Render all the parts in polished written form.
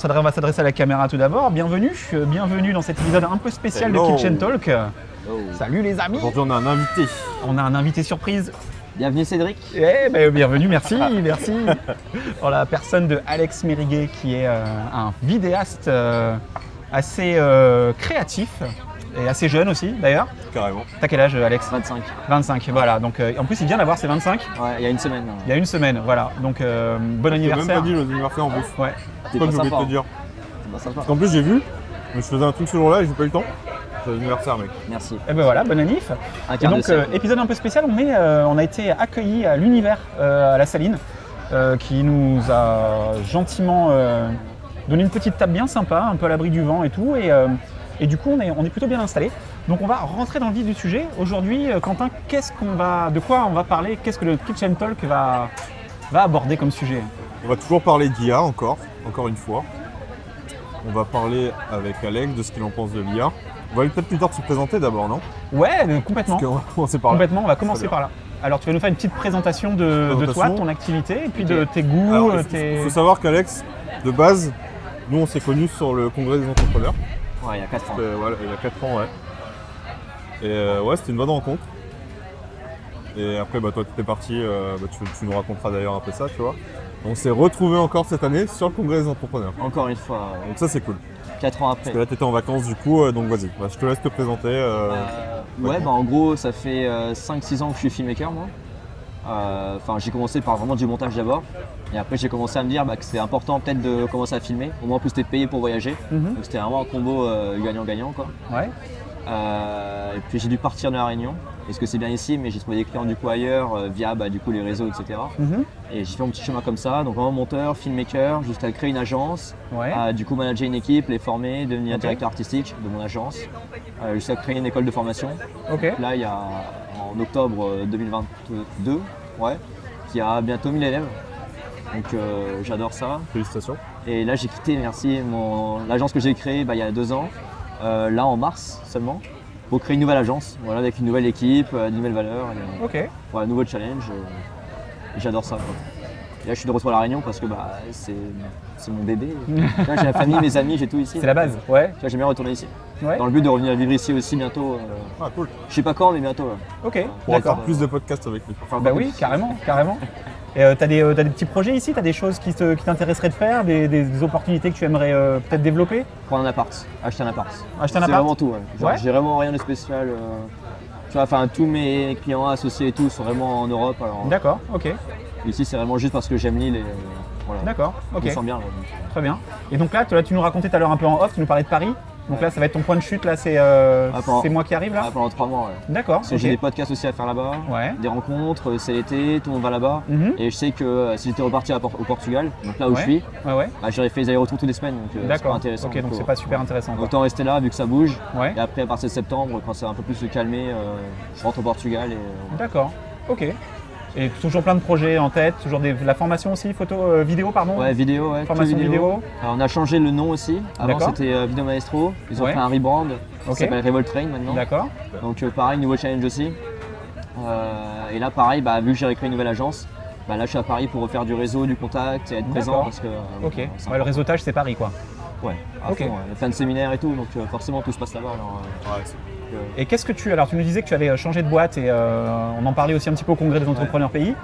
on va s'adresser à la caméra tout d'abord. Bienvenue dans cet épisode un peu spécial de Kitchen Talk. Salut les amis. Aujourd'hui, on a un invité. On a un invité surprise. Bienvenue Cédric. Bienvenue, merci. En la personne de Alex Mériguet, qui est un vidéaste assez créatif et assez jeune aussi d'ailleurs. Carrément. T'as quel âge, Alex? 25. 25, voilà. Donc en plus, il vient d'avoir ses 25. Ouais, il y a une semaine. Il y a une semaine, voilà. Donc bon anniversaire. J'ai même pas dit l'anniversaire en plus. Ouais. C'est quoi que j'ai oublié de te dire? Sympa. Parce qu'en plus, j'ai vu, mais je faisais un truc ce jour-là et j'ai pas eu le temps. C'est l'anniversaire, mec. Merci. Et ben voilà, bon annif. Et donc épisode un peu spécial, on a été accueillis à l'univers à la Saline, qui nous a gentiment donné une petite table bien sympa, un peu à l'abri du vent et tout. Et du coup, on est plutôt bien installé. Donc on va rentrer dans le vif du sujet. Aujourd'hui, Quentin, de quoi on va parler? Qu'est-ce que le Kitchen Talk va aborder comme sujet? On va toujours parler d'IA encore une fois. On va parler avec Alex de ce qu'il en pense de l'IA. On va peut-être plus tard se présenter d'abord, non? Ouais, complètement. Parce qu'on va commencer par là. Complètement, on va commencer par là. Alors tu vas nous faire une petite présentation de toi, de ton activité, et puis de tes goûts. Il faut savoir qu'Alex, de base, nous on s'est connus sur le congrès des entrepreneurs. Ouais, il y a 4 ans. Voilà, il y a 4 ans, ouais. Et c'était une bonne rencontre. Et après, toi, tu es parti, tu nous raconteras d'ailleurs un peu ça, tu vois. On s'est retrouvés encore cette année sur le congrès des entrepreneurs. Encore une fois. Donc ça, c'est cool. 4 ans après. Parce que là, tu étais en vacances du coup, donc vas-y, je te laisse te présenter. En gros, ça fait 5-6 ans que je suis filmmaker, moi. J'ai commencé par vraiment du montage d'abord. Et après, j'ai commencé à me dire que c'était important peut-être de commencer à filmer. Au moins, en plus, t'es payé pour voyager. Donc c'était vraiment un combo gagnant-gagnant, quoi. Ouais. Et puis j'ai dû partir de la Réunion, parce que c'est bien ici, mais j'ai trouvé des clients du coup ailleurs via les réseaux, etc. Et j'ai fait mon petit chemin comme ça, donc vraiment monteur, filmmaker, jusqu'à créer une agence, du coup manager une équipe, les former, devenir directeur artistique de mon agence, jusqu'à créer une école de formation. Okay. Là, il y a en octobre 2022, qui a bientôt 1000 élèves. Donc j'adore ça. Félicitations. Et là j'ai quitté, l'agence que j'ai créée il y a 2 ans. Là en mars seulement, pour créer une nouvelle agence, avec une nouvelle équipe, de nouvelles valeurs, un nouveau challenge. J'adore ça, quoi. Et là je suis de retour à la Réunion parce que c'est mon bébé. Là, j'ai la famille, mes amis, j'ai tout ici. C'est la base, ouais. J'aime bien retourner ici. Ouais. Dans le but de revenir vivre ici aussi bientôt. Cool. Je sais pas quand, mais bientôt. Ok. On va faire plus de podcasts avec lui. Oui, carrément. Et t'as des petits projets ici, t'as des choses qui t'intéresseraient de faire, des opportunités que tu aimerais peut-être développer? Prendre un appart, acheter un appart. Acheter un appart? C'est vraiment tout, J'ai vraiment rien de spécial. Tous mes clients associés et tout sont vraiment en Europe. D'accord, ok. Ici, c'est vraiment juste parce que j'aime l'île et voilà. D'accord, ok. Je me sens bien là. Très bien. Et donc là, tu nous racontais tout à l'heure un peu en off, tu nous parlais de Paris. Donc là, ça va être ton point de chute, là, c'est moi qui arrive là? Pendant 3 mois, D'accord. J'ai des podcasts aussi à faire là-bas, des rencontres, c'est l'été, tout le monde va là-bas. Et je sais que si j'étais reparti au Portugal, donc là où je suis, j'aurais fait les allers-retours toutes les semaines, donc c'est pas intéressant. Ok, donc c'est pas super intéressant. Autant rester là vu que ça bouge. Et après, à partir de septembre, quand ça va un peu plus se calmer, je rentre au Portugal. D'accord, ok. Et toujours plein de projets en tête, toujours la formation aussi, vidéo pardon? Ouais, vidéo, formation vidéo. Alors, on a changé le nom aussi. Avant c'était Video Maestro, ils ont fait un rebrand, ça s'appelle Revolt Train maintenant. D'accord. Donc pareil, nouveau challenge aussi. Et là pareil, vu que j'ai recréé une nouvelle agence, là je suis à Paris pour refaire du réseau, du contact et être présent parce que. Ok, le réseautage c'est Paris quoi. Ouais, à fond, il y a plein de séminaires et tout, donc forcément tout se passe là-bas. Et qu'est-ce que tu nous disais que tu avais changé de boîte et on en parlait aussi un petit peu au congrès des entrepreneurs pays.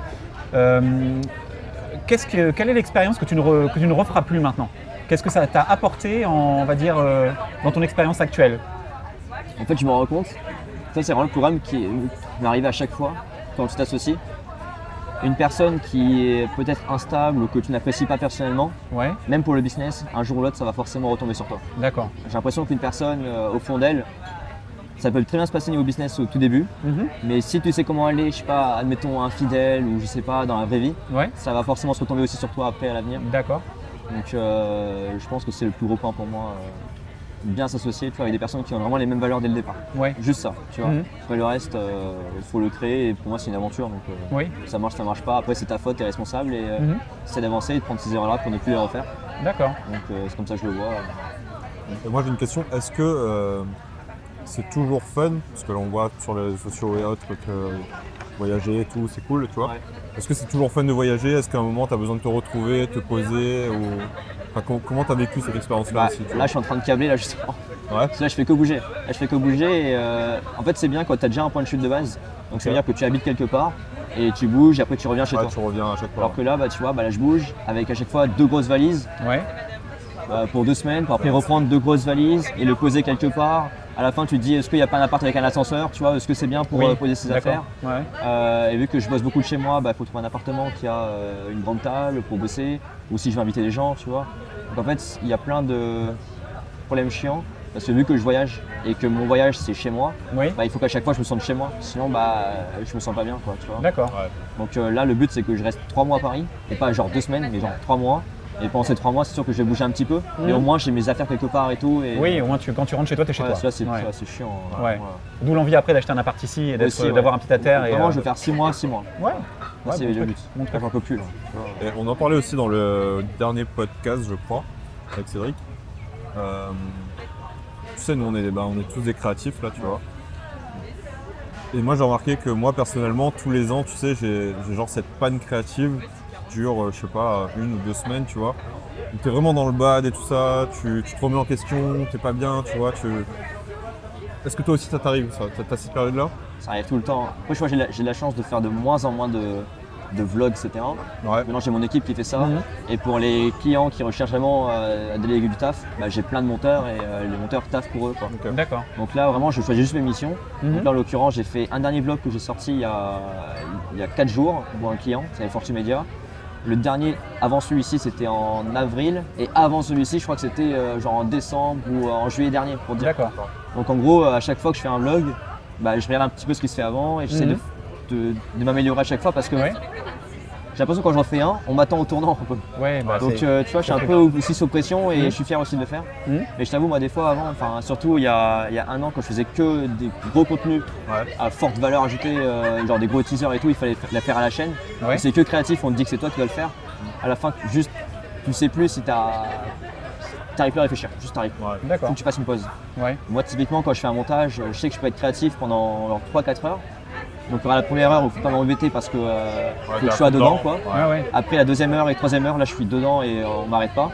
Quelle est l'expérience que tu ne referas plus maintenant? Qu'est-ce que ça t'a apporté dans ton expérience actuelle? En fait, je me rends compte, ça c'est vraiment le programme qui m'arrive à chaque fois quand tu t'associes. Une personne qui est peut-être instable ou que tu n'apprécies pas personnellement, même pour le business, un jour ou l'autre, ça va forcément retomber sur toi. D'accord. J'ai l'impression qu'une personne, au fond d'elle, ça peut très bien se passer niveau business au tout début, mais si tu sais comment aller, je sais pas, admettons infidèle ou je sais pas, dans la vraie vie, ça va forcément se retomber aussi sur toi après à l'avenir. D'accord. Donc je pense que c'est le plus gros point pour moi, bien s'associer avec des personnes qui ont vraiment les mêmes valeurs dès le départ. Juste ça, tu vois. Après le reste, il faut le créer et pour moi c'est une aventure, donc ça marche pas, après c'est ta faute, tu es responsable et c'est d'avancer et de prendre ces erreurs-là pour ne plus les refaire. D'accord. Donc c'est comme ça que je le vois. Et moi j'ai une question, est-ce que c'est toujours fun, parce que là on voit sur les réseaux sociaux et autres que voyager et tout, c'est cool, tu vois. Ouais. Est-ce que c'est toujours fun de voyager? Est-ce qu'à un moment, tu as besoin de te retrouver, te poser ou... comment tu as vécu cette expérience-là aussi, là, je suis en train de câbler, là, justement. Ouais. Parce que là, je fais que bouger. Et, en fait, c'est bien quand tu as déjà un point de chute de base. Donc, ça veut dire que tu habites quelque part et tu bouges et après tu reviens chez toi. Tu reviens à chaque fois. Alors que là, tu vois, là, je bouge avec à chaque fois 2 grosses valises pour 2 semaines, pour après reprendre 2 grosses valises et le poser quelque part. À la fin, tu te dis, est-ce qu'il n'y a pas un appart avec un ascenseur? Tu vois, est-ce que c'est bien pour poser ses affaires? Et vu que je bosse beaucoup de chez moi, il faut trouver un appartement qui a une grande table pour bosser, ou si je veux inviter des gens, tu vois. Donc en fait, il y a plein de problèmes chiants, parce que vu que je voyage et que mon voyage c'est chez moi, il faut qu'à chaque fois je me sente chez moi, sinon je me sens pas bien, quoi, tu vois. D'accord. Donc là, le but c'est que je reste 3 mois à Paris, et pas genre 2 semaines, mais genre 3 mois. Et pendant ces 3 mois, c'est sûr que je vais bouger un petit peu, mais au moins j'ai mes affaires quelque part et tout. Et... Oui, au moins quand tu rentres chez toi, t'es chez toi. Ça c'est chiant. Ouais. D'où l'envie après d'acheter un appart ici et d'avoir un pied à terre. Vraiment, je vais faire 6 mois. Ouais. C'est le but. J'en peux plus là. Et on en parlait aussi dans le dernier podcast, je crois, avec Cédric. Tu sais, nous on est tous des créatifs là, tu vois. Et moi j'ai remarqué que moi personnellement, tous les ans, tu sais, j'ai genre cette panne créative dure, je sais pas, 1 ou 2 semaines, tu vois. Tu es vraiment dans le bad et tout ça, tu te remets en question, t'es pas bien, tu vois. Est-ce que toi aussi ça t'arrive, ça? T'as cette période-là? Ça arrive tout le temps. Moi, je vois, j'ai la chance de faire de moins en moins de vlogs, etc. Maintenant, j'ai mon équipe qui fait ça. Et pour les clients qui recherchent vraiment à déléguer du taf, j'ai plein de monteurs et les monteurs taffent pour eux, quoi. Okay. D'accord. Donc là, vraiment, je choisis juste mes missions. Donc là, en l'occurrence, j'ai fait un dernier vlog que j'ai sorti il y a 4 jours pour un client, c'est Fortune Media. Le dernier avant celui-ci, c'était en avril. Et avant celui-ci, je crois que c'était genre en décembre ou en juillet dernier, pour dire. D'accord. Donc en gros, à chaque fois que je fais un vlog, je regarde un petit peu ce qui se fait avant et j'essaie de m'améliorer à chaque fois parce que j'ai l'impression que quand j'en fais un, on m'attend au tournant un peu. Donc tu vois, je suis un peu aussi sous pression et je suis fier aussi de le faire. Mais je t'avoue, moi des fois avant, surtout il y a 1 an quand je faisais que des gros contenus à forte valeur ajoutée, genre des gros teasers et tout, il fallait la faire à la chaîne. C'est que créatif, on te dit que c'est toi qui dois le faire. À la fin, juste tu sais plus si t'arrives plus à réfléchir, juste t'arrives. Faut que tu fasses une pause. Moi typiquement quand je fais un montage, je sais que je peux être créatif pendant 3-4 heures. Donc il y aura la première heure où il ne faut pas m'embêter parce que faut que je sois dedans, quoi. Après la 2e heure et 3e heure, là je suis dedans et on m'arrête pas.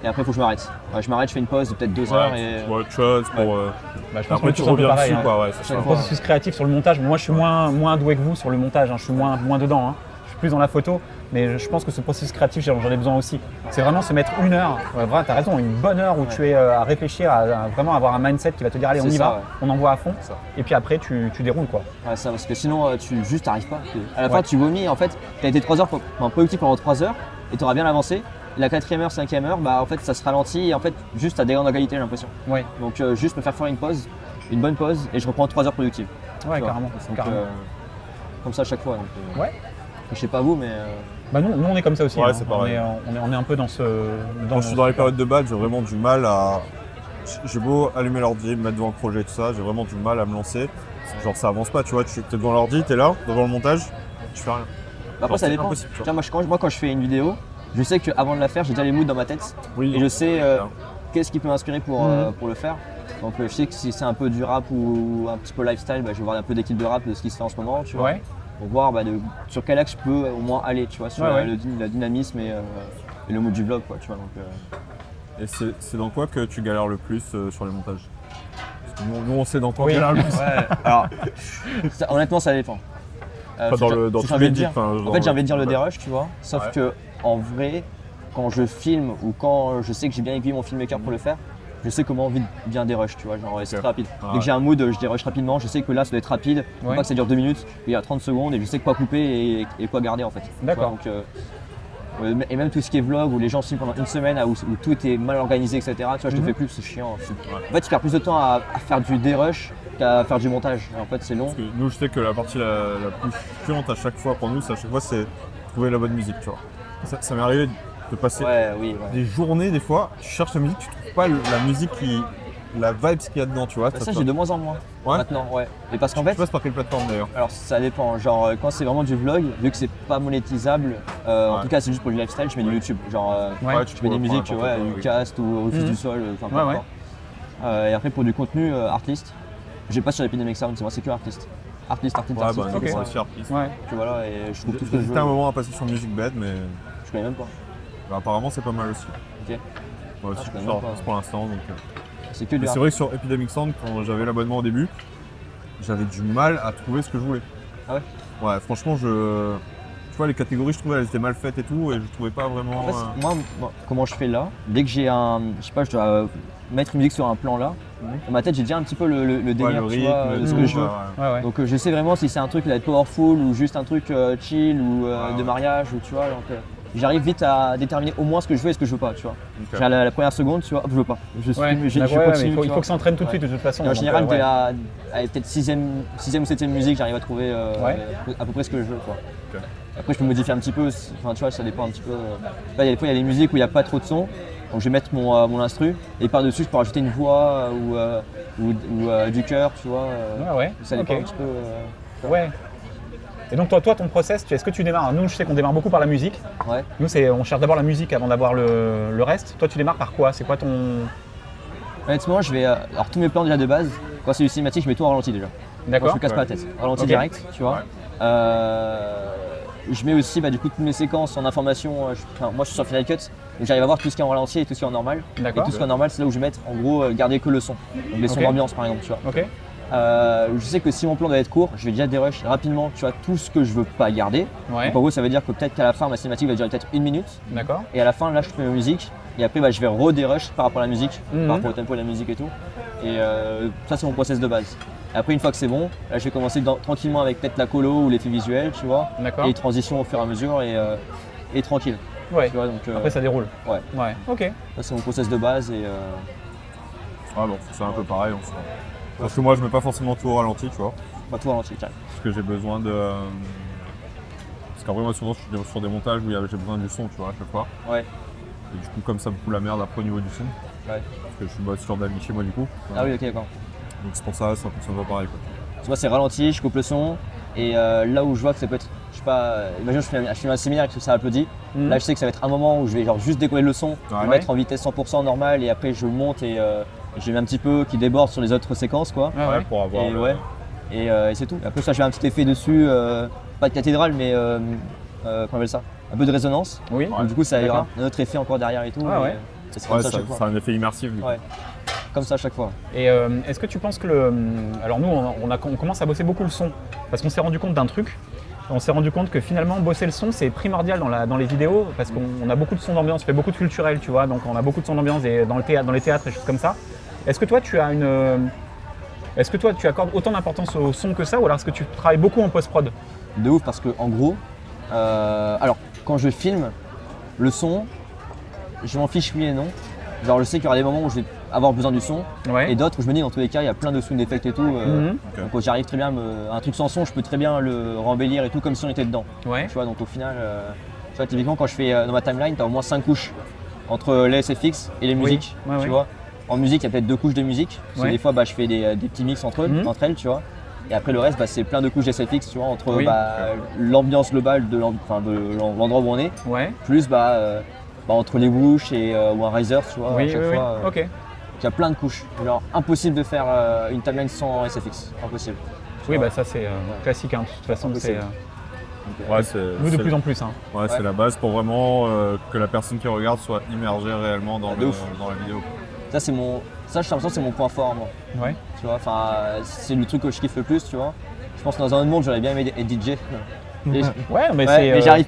Et après il faut que je m'arrête. Je m'arrête, je fais une pause de peut-être 2 heures et. Tu vois autre chose pour. Je pense après tu reviens dessus, quoi. C'est un processus créatif sur le montage. Moi je suis moins doué que vous sur le montage, je suis moins dedans. Je suis plus dans la photo, mais je pense que ce processus créatif, j'en ai besoin aussi. C'est vraiment se mettre 1 heure, tu as raison, une bonne heure où tu es à réfléchir, à vraiment avoir un mindset qui va te dire allez on y va, on envoie à fond. Et puis après tu déroules, quoi. Ça, parce que sinon tu juste t'arrives pas. À la fin tu vomis, en fait, tu as été 3 heures productif pendant 3 heures et tu auras bien avancé. La 4e heure, 5e heure, en fait ça se ralentit et en fait juste à dégradé en qualité, j'ai l'impression. Donc juste me faire une pause, une bonne pause et je reprends 3 heures productives. Carrément. Comme ça à chaque fois. Donc, je sais pas vous, mais. Nous on est comme ça aussi. C'est pareil. On est un peu dans ce. Quand je suis dans les périodes de bad, j'ai vraiment du mal à. J'ai beau allumer l'ordi, me mettre devant le projet, tout ça, j'ai vraiment du mal à me lancer. Genre ça avance pas, tu vois, tu es devant l'ordi, tu es là, devant le montage, tu fais rien. Après ça dépend. Moi quand je fais une vidéo, je sais qu'avant de la faire, j'ai déjà les moods dans ma tête. Et je sais qu'est-ce qui peut m'inspirer pour le faire. Donc je sais que si c'est un peu du rap ou un petit peu lifestyle, je vais voir un peu des clips de rap de ce qui se fait en ce moment, tu vois. Pour voir sur quel axe je peux au moins aller, tu vois, sur le dynamisme et le mode du vlog, quoi, tu vois. Donc, Et c'est dans quoi que tu galères le plus sur les montages? Parce que nous on sait dans quoi on galère le plus. Alors, honnêtement ça dépend. Pas dans tous les dits. En fait j'ai envie de dire le dérush, tu vois, sauf que en vrai, quand je filme ou quand je sais que j'ai bien aiguillé mon filmmaker pour le faire, je sais comment vite bien dérush, tu vois, genre c'est très rapide. Dès que j'ai un mood, je dérush rapidement, je sais que là ça doit être rapide, faut pas que ça dure 2 minutes, il y a 30 secondes et je sais quoi couper et quoi garder en fait. D'accord. Et même tout ce qui est vlog où les gens filment pendant 1 semaine où tout est mal organisé, etc. Tu vois, je te fais plus, c'est chiant. En fait, tu perds plus de temps à faire du dérush qu'à faire du montage. En fait, c'est long. Parce que nous, je sais que la partie la plus chiante à chaque fois pour nous, c'est trouver la bonne musique, tu vois. Ça m'est arrivé de passer des journées, des fois, tu cherches la musique, tu trouves pas la musique la vibe qu'il y a dedans, tu vois. Ça j'ai de moins en moins maintenant, Et parce qu'en fait, tu passes par quelle plateforme d'ailleurs? Alors ça dépend, genre quand c'est vraiment du vlog, vu que c'est pas monétisable, en tout cas c'est juste pour du lifestyle, je mets du YouTube, genre tu mets des musiques, du cast ou Refuse du sol, peu importe. Et après pour du contenu artiste, j'ai pas sur les Epidemic Sound, c'est que artiste. Artiste. Ouais, bah, Ok. c'est aussi artiste. Ouais. Tu vois là, et je trouve tout ce que je J'hésitais veux. un moment à passer sur Music Bed, mais Je connais même pas. bah, apparemment c'est pas mal aussi. Ok. Moi aussi, je je connais suis même pas. pour l'instant. Donc, C'est que du mais c'est rap. vrai que sur Epidemic Sound, quand j'avais l'abonnement au début, j'avais du mal à trouver ce que je voulais. Ah ouais. Ouais, franchement, tu vois, les catégories, je trouvais elles étaient mal faites et tout, et je trouvais pas vraiment. En fait, moi, comment je fais là, dès que j'ai je sais pas, je dois mettre une musique sur un plan là, dans ma tête j'ai déjà un petit peu le Ouais, délire, le tu vois, rythme, de ce tout, que je veux. Ouais. Donc je sais vraiment si c'est un truc qui va être powerful ou juste un truc chill ou de ouais. mariage ou tu vois. Donc j'arrive vite à déterminer au moins ce que je veux et ce que je veux pas, tu vois. Ok. Genre, la première seconde, tu vois, hop, je veux pas. Je Ouais, continue, mais tu il faut vois. que ça entraîne tout de suite de toute façon. Et en donc, général, dès ouais. la peut-être 6ème ou 7ème musique, j'arrive à trouver à peu près ce que je veux, quoi. Ok. Après, je peux modifier un petit peu, enfin, tu vois, ça dépend un petit peu. Là, des fois, il y a des musiques où il n'y a pas trop de son, donc je vais mettre mon instru et par-dessus, je peux rajouter une voix ou du chœur, tu vois. Ouais. Ça dépend Ok. un petit peu. Ouais. Et donc toi ton process, est-ce que tu démarres? Nous, je sais qu'on démarre beaucoup par la musique. Ouais. Nous, on cherche d'abord la musique avant d'avoir le reste. Toi, tu démarres par quoi? C'est quoi ton... Honnêtement, je vais. Alors, tous mes plans déjà de base, quand c'est du cinématique, je mets tout en ralenti déjà. Moi, D'accord. je me casse pas la tête. Ralenti Ok. direct, tu vois. Je mets aussi du coup toutes mes séquences en information. Moi je suis sur Final Cut, donc j'arrive à voir tout ce qui est en ralenti et tout ce qui est en normal. Et D'accord. tout ce qui est en normal, c'est là où je vais mettre en gros garder que le son. Donc les sons Ok. d'ambiance par exemple, tu vois. Ok. Je sais que si mon plan doit être court, je vais déjà dérush rapidement, tu vois, tout ce que je veux pas garder. Ouais. Donc en gros, ça veut dire que peut-être qu'à la fin, ma cinématique va durer peut-être 1 minute. D'accord. Et à la fin, là, je fais ma musique. Et après, je vais redérush par rapport à la musique, Mhm. par rapport au tempo de la musique et tout. Et ça, c'est mon process de base. Et après, une fois que c'est bon, là, je vais commencer tranquillement avec peut-être la colo ou l'effet visuel, tu vois. D'accord. Et transition au fur et à mesure et tranquille. Ouais. Tu vois, donc, Après, ça déroule. ouais. Ouais. Ok. Ça, c'est mon process de base. Et, Ah bon, c'est un peu pareil en soi. Parce que moi, je mets pas forcément tout au ralenti, tu vois. tout en entier, carrément. Parce que j'ai besoin de. Parce qu'en vrai, moi, souvent, je suis sur des montages où j'ai besoin du son, tu vois, à chaque fois. Ouais. Et du coup, comme ça me fout la merde après au niveau du son. Ouais. Parce que je suis sur d'amis chez moi, du coup. Ah oui, ok, d'accord. Donc c'est pour ça, ça fonctionne pas pareil, quoi. Tu vois, c'est ralenti, je coupe le son. Et là où je vois que ça peut être, je sais pas, imagine je fais un séminaire et que ça applaudit. Mhm. Là, je sais que ça va être un moment où je vais genre juste décoller le son, le Ouais. mettre en vitesse 100% normale et après je monte et je mets un petit peu qui déborde sur les autres séquences, quoi. Ah ouais. Pour avoir. Et le- ouais. Et c'est tout. Et après ça, je fais un petit effet dessus, pas de cathédrale, mais comment on appelle ça, un peu de résonance. Oui. Donc du coup, ça D'accord. aura un autre effet encore derrière et tout. Ah et, ouais. c'est comme Ouais, ça à ça, chaque fois. c'est un effet immersif, du coup. Ouais. Comme ça à chaque fois. Et est-ce que tu penses que alors nous, on commence à bosser beaucoup le son parce qu'on s'est rendu compte d'un truc. On s'est rendu compte que finalement, bosser le son, c'est primordial dans les vidéos parce qu'on a beaucoup de sons d'ambiance, on fait beaucoup de culturel, tu vois. Donc on a beaucoup de sons d'ambiance dans les théâtres et choses comme ça. Est-ce que toi, tu accordes autant d'importance au son que ça, ou alors est-ce que tu travailles beaucoup en post-prod? De ouf parce que en gros, alors quand je filme le son, je m'en fiche oui et non. Genre je sais qu'il y aura des moments où je vais avoir besoin du son Ouais. et d'autres où je me dis dans tous les cas il y a plein de sound effects et tout. Mhm. Donc j'arrive très bien un truc sans son, je peux très bien le rembellir et tout comme si on était dedans. Ouais. Tu vois, donc au final, tu vois, typiquement quand je fais dans ma timeline, tu as au moins 5 couches entre les SFX et les musiques. Ouais, tu ouais. vois. En musique, il y a peut-être 2 couches de musique. Parce que Ouais. des fois, je fais des petits mix entre elles, tu vois. Et après le reste, c'est plein de couches SFX, tu vois, entre Oui. l'ambiance globale de l'endroit où on est, Ouais. plus entre les bouches et ou un riser, tu vois, à Oui, chaque oui, oui. fois. Ok. Il y a plein de couches. Genre impossible de faire une timeline sans SFX, impossible. Oui, bah ça c'est classique, hein. De toute façon. C'est, Ouais, c'est. nous de c'est- plus en plus. Hein. Ouais, c'est la base pour vraiment que la personne qui regarde soit immergée réellement dans, de ouf. dans la vidéo. Ça, j'ai l'impression que c'est mon point fort, moi. Ouais. Tu vois, c'est le truc que je kiffe le plus, tu vois. Je pense que dans un autre monde, j'aurais bien aimé être DJ. Et- Ouais, mais Ouais, c'est. mais j'arrive,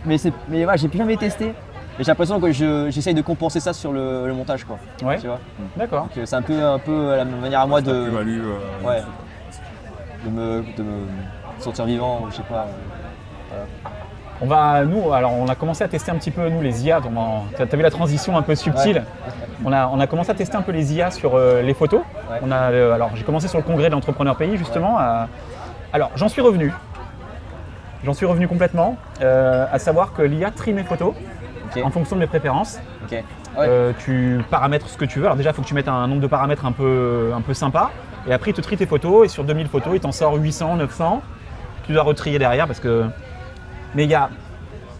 mais ouais, j'ai plus jamais testé. Mais j'ai l'impression que j'essaye de compenser ça sur le montage, quoi. Ouais. Tu vois. D'accord. Donc c'est un peu la manière à moi La de plus-value. ouais. me sentir vivant, ou je sais pas. On a commencé à tester un petit peu, nous, les IA. T'as vu la transition un peu subtile? On a commencé à tester un peu les IA sur les photos. Ouais. Alors, j'ai commencé sur le congrès de l'entrepreneur pays, justement. Alors, j'en suis revenu. J'en suis revenu complètement, à savoir que l'IA trie mes photos Ok. en fonction de mes préférences. Ok. Ouais. Tu paramètres ce que tu veux. Alors déjà, il faut que tu mettes un nombre de paramètres un peu sympa. Et après, il te trie tes photos. Et sur 2000 photos, il t'en sort 800, 900. Tu dois retrier derrière parce que... Mais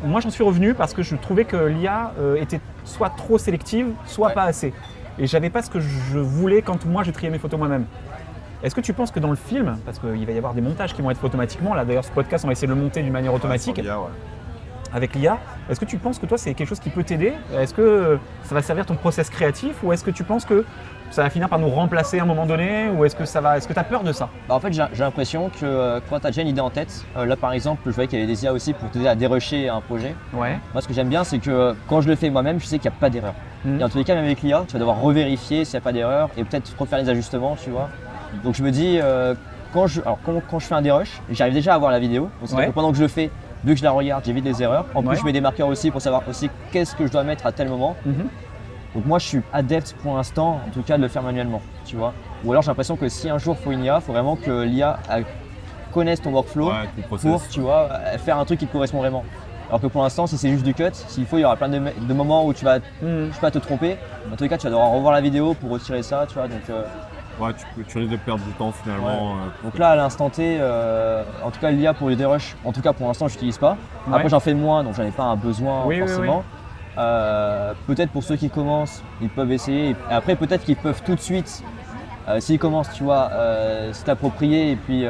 moi, j'en suis revenu parce que je trouvais que l'IA était soit trop sélective, soit Ouais. pas assez. Et j'avais pas ce que je voulais quand moi, je triais mes photos moi-même. Est-ce que tu penses que dans le film, parce qu'il va y avoir des montages qui vont être faits automatiquement, là d'ailleurs ce podcast on va essayer de le monter d'une manière automatique avec l'IA, est-ce que tu penses que toi c'est quelque chose qui peut t'aider? Est-ce que ça va servir ton process créatif ou est-ce que tu penses que ça va finir par nous remplacer à un moment donné ou est-ce que tu as peur de ça? En fait j'ai l'impression que quand tu as déjà une idée en tête, là par exemple je voyais qu'il y avait des IA aussi pour t'aider à dérusher un projet. Ouais. Moi ce que j'aime bien c'est que quand je le fais moi-même je sais qu'il n'y a pas d'erreur. Et en tous les cas même avec l'IA tu vas devoir revérifier s'il n'y a pas d'erreur et peut-être refaire les ajustements tu vois. Donc je me dis quand je fais un dérush, j'arrive déjà à voir la vidéo. Donc pendant que je le fais, vu que je la regarde, j'évite les erreurs. En plus, je mets des marqueurs aussi pour savoir aussi qu'est-ce que je dois mettre à tel moment. Donc moi, je suis adepte pour l'instant, en tout cas, de le faire manuellement, tu vois. Ou alors, j'ai l'impression que si un jour il faut une IA, il faut vraiment que l'IA connaisse ton workflow pour, tu vois, faire un truc qui te correspond vraiment. Alors que pour l'instant, si c'est juste du cut, s'il faut, il y aura plein de moments où tu vas te tromper. En tous les cas, tu vas devoir revoir la vidéo pour retirer ça, tu vois. Donc, tu risques de perdre du temps finalement. Donc là, à l'instant T, en tout cas l'IA pour les dérush, en tout cas pour l'instant je n'utilise pas. Après j'en fais moins, donc j'en ai pas un besoin forcément. Peut-être pour ceux qui commencent, ils peuvent essayer. Et après peut-être qu'ils peuvent tout de suite, s'ils commencent, tu vois, se l'approprier et puis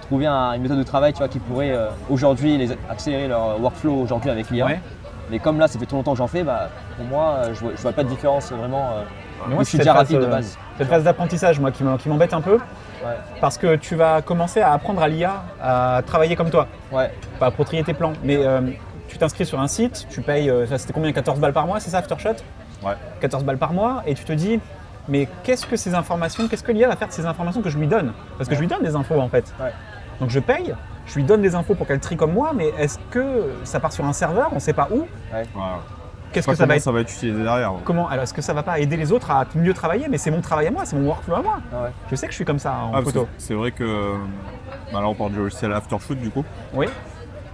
trouver une méthode de travail, tu vois, qui pourrait aujourd'hui accélérer leur workflow aujourd'hui avec l'IA. Mais comme là, ça fait trop longtemps que j'en fais, pour moi, je vois pas de différence vraiment. Moi, je suis déjà rapide de base. Cette phase d'apprentissage, moi, qui m'embête un peu, parce que tu vas commencer à apprendre à l'IA à travailler comme toi, pas à protrier tes plans. Mais tu t'inscris sur un site, tu payes, c'était combien, 14 balles par mois, c'est ça, Aftershot? 14 balles par mois, et tu te dis, mais qu'est-ce que l'IA va faire de ces informations que je lui donne? Parce que je lui donne des infos en fait. Donc je paye, je lui donne des infos pour qu'elle trie comme moi, mais est-ce que ça part sur un serveur, on ne sait pas où? Qu'est-ce que ça va être utilisé derrière? Comment? Alors, est-ce que ça va pas aider les autres à mieux travailler? Mais c'est mon travail à moi, c'est mon workflow à moi. Je sais que je suis comme ça en photo. C'est vrai que là on parle du logiciel Aftershoot du coup. Oui.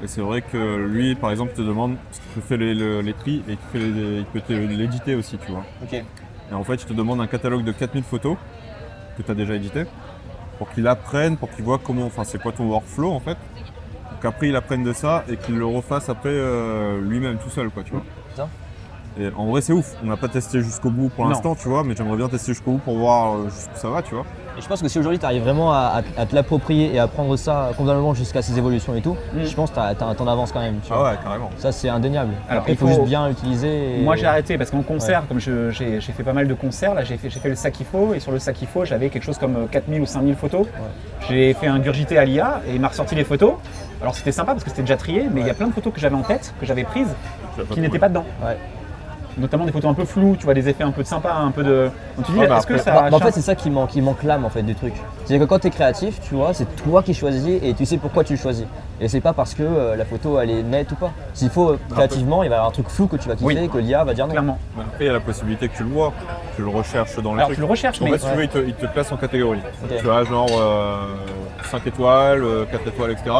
Et c'est vrai que lui, par exemple, te demande, il te fait les tris et il peut te l'éditer aussi, tu vois. Et en fait, il te demande un catalogue de 4000 photos que tu as déjà édité pour qu'il apprenne, pour qu'il voit c'est quoi ton workflow en fait. Donc après, il apprenne de ça et qu'il le refasse après lui-même tout seul, quoi, tu vois. Et en vrai, c'est ouf. On n'a pas testé jusqu'au bout pour l'instant, tu vois, mais j'aimerais bien tester jusqu'au bout pour voir jusqu'où ça va, tu vois. Et je pense que si aujourd'hui tu arrives vraiment à te l'approprier et à prendre ça convenablement jusqu'à ses évolutions et tout, je pense que t'en avances quand même. Tu vois. Ouais, carrément. Ça, c'est indéniable. Alors, il faut juste bien l'utiliser. Moi, j'ai arrêté parce qu'en concert, comme j'ai fait pas mal de concerts, là, j'ai fait le sac qu'il faut et sur le sac qu'il faut, j'avais quelque chose comme 4000 ou 5000 photos. J'ai fait un gurgité à l'IA et il m'a ressorti les photos. Alors, c'était sympa parce que c'était déjà trié, mais il y a plein de photos que j'avais en tête, que j'avais prises, qui n'étaient pas dedans. Notamment des photos un peu floues, tu vois, des effets un peu sympas, un peu de. Donc tu dis, est-ce que ça. En fait, c'est ça qui manque l'âme en fait du truc. C'est-à-dire que quand tu es créatif, tu vois, c'est toi qui choisis et tu sais pourquoi tu le choisis. Et c'est pas parce que la photo elle est nette ou pas. S'il faut créativement, il va y avoir un truc flou que tu vas kiffer, que l'IA va dire non. Clairement. Après, il y a la possibilité que tu le vois, tu le recherches dans le truc. Tu le recherches, mais. En fait, si tu veux, il te classe en catégories. Tu as genre 5 étoiles, 4 étoiles, etc.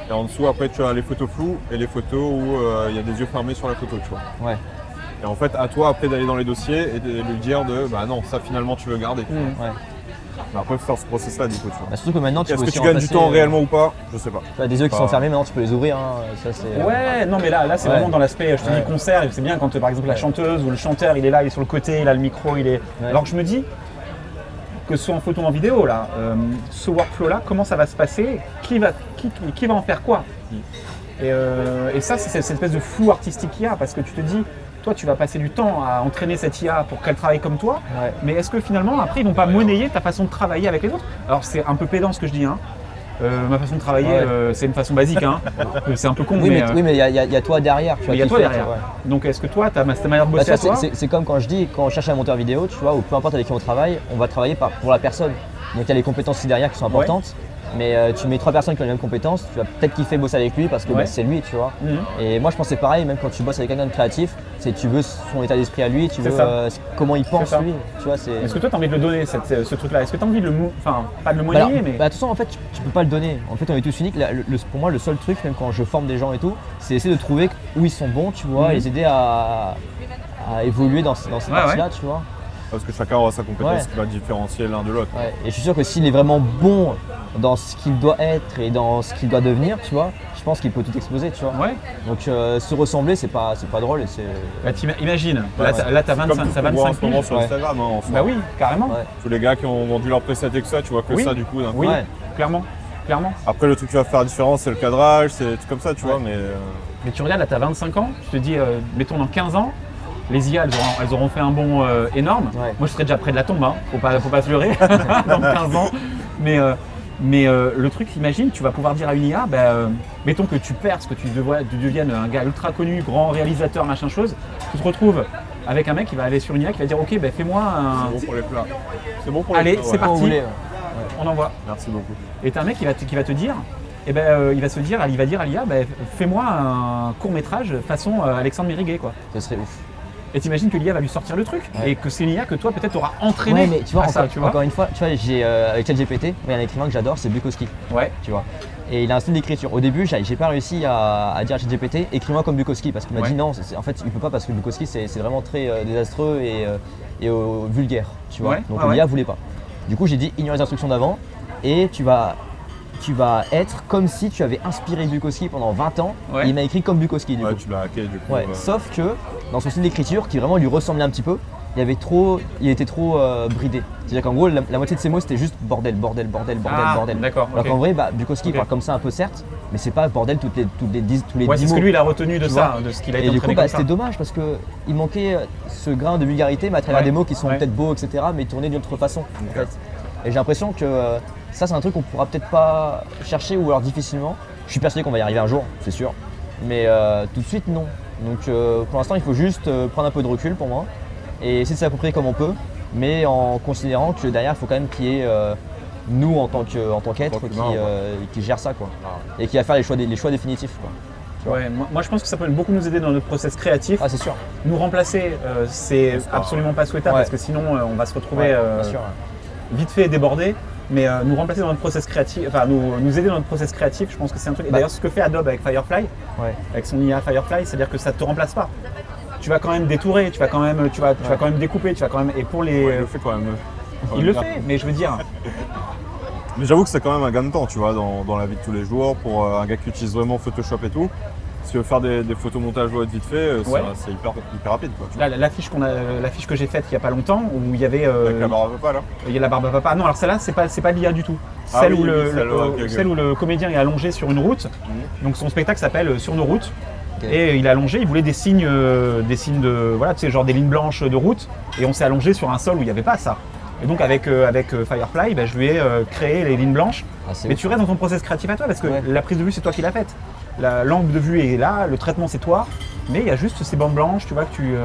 Et en dessous, après, tu as les photos floues et les photos où il y a des yeux fermés sur la photo, tu vois. Et en fait, à toi après d'aller dans les dossiers et de lui dire non, ça finalement tu veux garder. Mais après, il faut faire ce process-là, du coup, tu vois. Surtout que maintenant, est-ce que tu gagnes du temps réellement ou pas? Je sais pas. Tu as des yeux qui sont fermés, maintenant tu peux les ouvrir. Ça, non, mais là c'est vraiment dans l'aspect, je te dis, concert. C'est bien quand par exemple la chanteuse ou le chanteur, il est là, il est sur le côté, il a le micro, il est. Alors que je me dis, que ce soit en photo ou en vidéo, là, ce workflow-là, comment ça va se passer? Qui va en faire quoi? Et ça, c'est cette espèce de flou artistique qu'il y a, parce que tu te dis, toi, tu vas passer du temps à entraîner cette IA pour qu'elle travaille comme toi, mais est-ce que finalement, après, ils vont pas monnayer ta façon de travailler avec les autres? Alors, c'est un peu pédant ce que je dis, hein. Ma façon de travailler, c'est une façon basique, hein. C'est un peu con. Oui, mais il y a toi derrière. Il y a toi derrière. Donc, est-ce que toi, tu as ma manière de bosser à toi? C'est comme quand je dis, quand on cherche un monteur vidéo, tu vois, ou peu importe avec qui on travaille, on va travailler pour la personne. Donc, il y a les compétences aussi derrière qui sont importantes. Mais tu mets 3 personnes qui ont les mêmes compétences, tu vas peut-être kiffer bosser avec lui parce que c'est lui, tu vois. Et moi je pense que c'est pareil, même quand tu bosses avec quelqu'un de créatif, c'est tu veux son état d'esprit à lui, tu veux comment il pense lui, tu vois. Est-ce que toi tu as envie de le donner ce truc-là? Est-ce que tu as envie de le pas de le monnayer, mais. De toute façon en fait tu peux pas le donner. En fait on est tous uniques. Pour moi le seul truc, même quand je forme des gens et tout, c'est essayer de trouver où ils sont bons, tu vois, et les aider à évoluer dans ces parties-là, tu vois. Parce que chacun aura sa compétence qui va différencier l'un de l'autre. Et je suis sûr que s'il est vraiment bon dans ce qu'il doit être et dans ce qu'il doit devenir, tu vois, je pense qu'il peut tout exploser, tu vois. Ouais. Donc se ressembler, c'est pas drôle. Et c'est... Bah, imagine, là t'as 25 piges sur Ouais. Instagram. Hein, en soi. Bah oui, carrément. Ouais. Tous les gars qui ont vendu leur preset et que ça, tu vois que Oui. ça du coup. D'un coup. Oui, Ouais. clairement. Après, le truc qui va faire la différence, c'est le cadrage, c'est tout comme ça, tu Ouais. vois. Mais Mais tu regardes, là, tu as 25 ans, tu te dis, mettons dans 15 ans, les IA, elles auront fait un bond énorme. Ouais. Moi, je serais déjà près de la tombe, hein. Faut pas se leurrer, dans 15 ans. Mais le truc, imagine, tu vas pouvoir dire à une IA, mettons que tu perces, que tu deviennes un gars ultra connu, grand réalisateur, machin chose, tu te retrouves avec un mec qui va aller sur une IA qui va dire, ok, fais-moi un... c'est bon pour les plats. C'est bon pour Allez, les plats. c'est ouais. parti. Vous voulez, On envoie. Merci beaucoup. Et t'as un mec qui va te dire, il va dire à l'IA, fais-moi un court-métrage façon Alexandre Mériguet, quoi. ce serait ouf. Et t'imagines que l'IA va lui sortir le truc Ouais. et que c'est une IA que toi peut-être auras entraîné Ouais, mais tu vois, à ça, tu vois. encore une fois, tu vois, j'ai avec ChatGPT, il y a un écrivain que j'adore, c'est Bukowski, Ouais. tu vois. Et il a un style d'écriture. Au début, j'ai pas réussi à dire à ChatGPT, écris-moi comme Bukowski, parce qu'il m'a Ouais. dit non, en fait, il peut pas parce que Bukowski, c'est vraiment très désastreux et vulgaire, tu vois. Ouais, Donc ouais, l'IA voulait pas. Du coup, j'ai dit, ignore les instructions d'avant et tu vas être comme si tu avais inspiré Bukowski pendant 20 ans. Ouais. Et il m'a écrit comme Bukowski, du Ouais, coup. tu l'as hacké du coup. Ouais, sauf que dans son style d'écriture, qui vraiment lui ressemblait un petit peu, il était trop bridé. C'est-à-dire qu'en gros, la moitié de ses mots, c'était juste bordel. D'accord. Alors ok. qu'en vrai, Bukowski Ok. parle comme ça un peu certes, mais c'est pas bordel tous les 10 Ouais, c'est ce mots. que lui il a retenu de Tu ça, vois. de ce qu'il a Et été du coup, entraîné comme ça. c'était dommage parce qu'il manquait ce grain de vulgarité, mais à travers Ouais. des mots qui sont Ouais. peut-être beaux, etc., mais tournés d'une autre façon. En fait. Et j'ai l'impression que ça, c'est un truc qu'on pourra peut-être pas chercher ou alors difficilement. Je suis persuadé qu'on va y arriver un jour, c'est sûr. Mais tout de suite, non. Donc pour l'instant, il faut juste prendre un peu de recul pour moi et essayer de s'approprier comme on peut, mais en considérant que derrière, il faut quand même qu'il y ait nous en tant qu'être qui gère ça, quoi. Et qui va faire les choix définitifs, quoi. Tu vois. Ouais, moi je pense que ça peut beaucoup nous aider dans notre process créatif. Ah, c'est sûr. Nous remplacer, c'est absolument pas souhaitable Ouais. parce que sinon on va se retrouver Ouais, bien sûr. vite fait débordé. Mais nous remplacer dans notre process créatif, enfin nous aider dans notre process créatif, je pense que c'est un truc. Et d'ailleurs, ce que fait Adobe avec Firefly, Ouais. avec son IA Firefly, c'est-à-dire que ça ne te remplace pas. Tu vas quand même détourer, tu vas quand même découper, tu vas quand même. Et pour les. Ouais, il le fait quand même. il le fait, mais je veux dire. Mais j'avoue que c'est quand même un gain de temps, tu vois, dans la vie de tous les jours, pour un gars qui utilise vraiment Photoshop et tout. Si tu veux faire des photomontages web vite fait, Ouais. c'est hyper rapide, quoi. Tu vois. Là, l'affiche que j'ai faite il n'y a pas longtemps, où il y avait. Avec la barbe à papa, là. Il y a la barbe à papa. Non, alors celle-là, c'est pas l'IA du tout. Ah Celle, oui, où, oui, celle-là, celle où le comédien est allongé sur une route. Donc son spectacle s'appelle Sur nos routes. Ok. Et il est allongé, il voulait des signes de. Voilà, tu sais, genre des lignes blanches de route. Et on s'est allongé sur un sol où il n'y avait pas ça. Et donc avec Firefly, je lui ai créé les lignes blanches. Ah, c'est Mais ouf. tu restes dans ton process créatif à toi parce que Ouais. la prise de vue, c'est toi qui l'as faite. L'angle de vue est là, le traitement, c'est toi. Mais il y a juste ces bandes blanches, tu vois, que tu le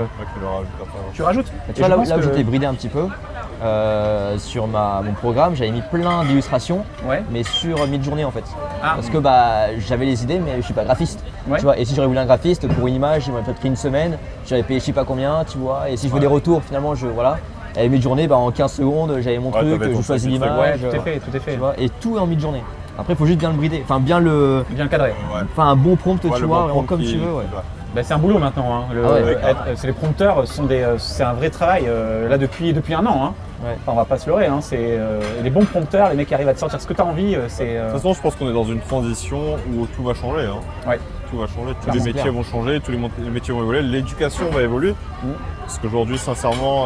rajoute après. rajoutes. Tu Et vois, je là pense où que- j'étais bridé un petit peu, sur mon programme, j'avais mis plein d'illustrations, Ouais. mais sur Midjourney en fait. Ah. Parce que j'avais les idées, mais je suis pas graphiste. Ouais. Tu vois, et si j'aurais voulu un graphiste pour une image, il m'aurait peut-être pris une semaine, j'aurais payé je sais pas combien, tu vois. Et si je veux des retours, finalement, voilà. Et Midjourney, en 15 secondes, j'avais mon truc, t'avais ton je choisis petit truc. l'image. Ouais, tout est fait. Tu vois, et tout est en Midjourney. Après, il faut juste bien le brider, enfin bien le. Bien cadré. Ouais. Enfin, un bon prompt, Ouais, tu le vois, bon vraiment prompt comme qui- tu veux. Ouais. C'est un boulot maintenant. Hein. Ah ouais. C'est les prompteurs, c'est un vrai travail là depuis un an. Hein. Ouais. Enfin, on va pas se leurrer. Hein. C'est les bons prompteurs, les mecs qui arrivent à te sortir ce que tu as envie. C'est De toute façon, je pense qu'on est dans une transition où tout va changer. Hein. ouais. Tout va changer, tous Ah, les c'est métiers clair. vont changer, tous les métiers vont évoluer, l'éducation va évoluer. Parce qu'aujourd'hui, sincèrement,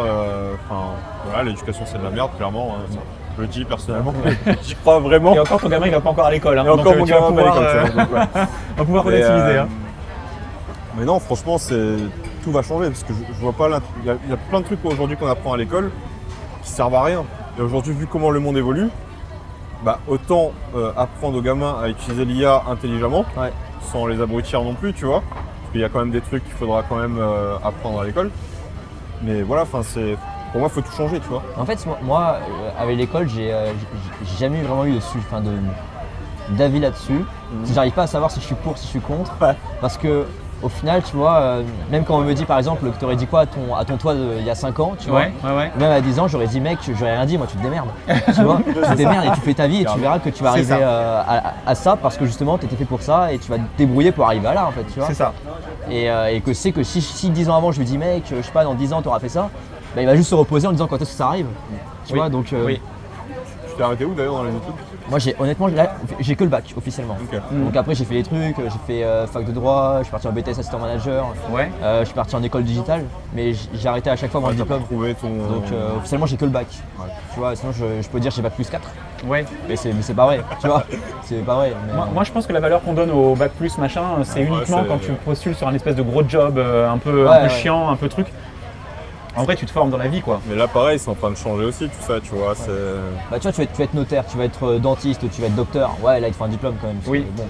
voilà, l'éducation c'est de la merde, clairement. Hein. Je le dis personnellement, j'y crois vraiment. Et encore ton gamin il va pas encore à l'école. Hein. Et encore Donc, mon tu vas gamin pouvoir, va à l'école, tu vois, donc, ouais. on va pouvoir Mais, relativiser. Hein. mais non, franchement, tout va changer parce que je vois pas. Il y a plein de trucs aujourd'hui qu'on apprend à l'école qui servent à rien. Et aujourd'hui, vu comment le monde évolue, autant apprendre aux gamins à utiliser l'IA intelligemment, Ouais. sans les abrutir non plus, tu vois. Parce qu'il y a quand même des trucs qu'il faudra quand même apprendre à l'école. Mais voilà, pour moi, il faut tout changer, tu vois. En fait, moi, avec l'école, j'ai jamais vraiment eu d'avis là-dessus. J'arrive pas à savoir si je suis pour, si je suis contre. Ouais. Parce que au final, tu vois, même quand on me dit par exemple que tu aurais dit quoi à ton toit il y a 5 ans, tu vois. Ouais. Même à 10 ans, j'aurais dit mec, j'aurais rien dit, moi tu te démerdes. Tu vois, tu te démerdes et tu fais ta vie et tu verras que tu vas C'est arriver ça. à ça parce que justement tu étais fait pour ça et tu vas te débrouiller pour arriver à là en fait, tu vois. C'est ça. Et que c'est que si 10 ans avant je lui dis mec, je sais pas, dans 10 ans tu auras fait ça, il va juste se reposer en disant quand est-ce que ça arrive. Tu Oui. vois, donc Oui. Je suis t'es arrêté où d'ailleurs dans les études? Moi, honnêtement, là, j'ai que le bac officiellement. Ok. Donc après, j'ai fait des trucs, j'ai fait fac de droit, je suis parti en BTS assistant manager, Ouais. je suis parti en école digitale, mais j'ai arrêté à chaque fois mon Ouais, t'as diplôme. pas trouvé ton. Donc officiellement, j'ai que le bac. Ouais. Tu vois, sinon je peux dire j'ai bac plus 4. Ouais. Mais c'est pas vrai, tu vois. C'est pas vrai. Mais, Moi, je pense que la valeur qu'on donne au bac plus machin, c'est uniquement quand tu postules sur un espèce de gros job un peu chiant, un peu truc. En vrai, tu te formes dans la vie, quoi. Mais là, pareil, c'est en train de changer aussi, tout ça, tu vois. C'est... Bah, tu vois, tu vas être notaire, tu vas être dentiste, tu vas être docteur. Ouais, là, il te faut un diplôme quand même. Oui. Bon.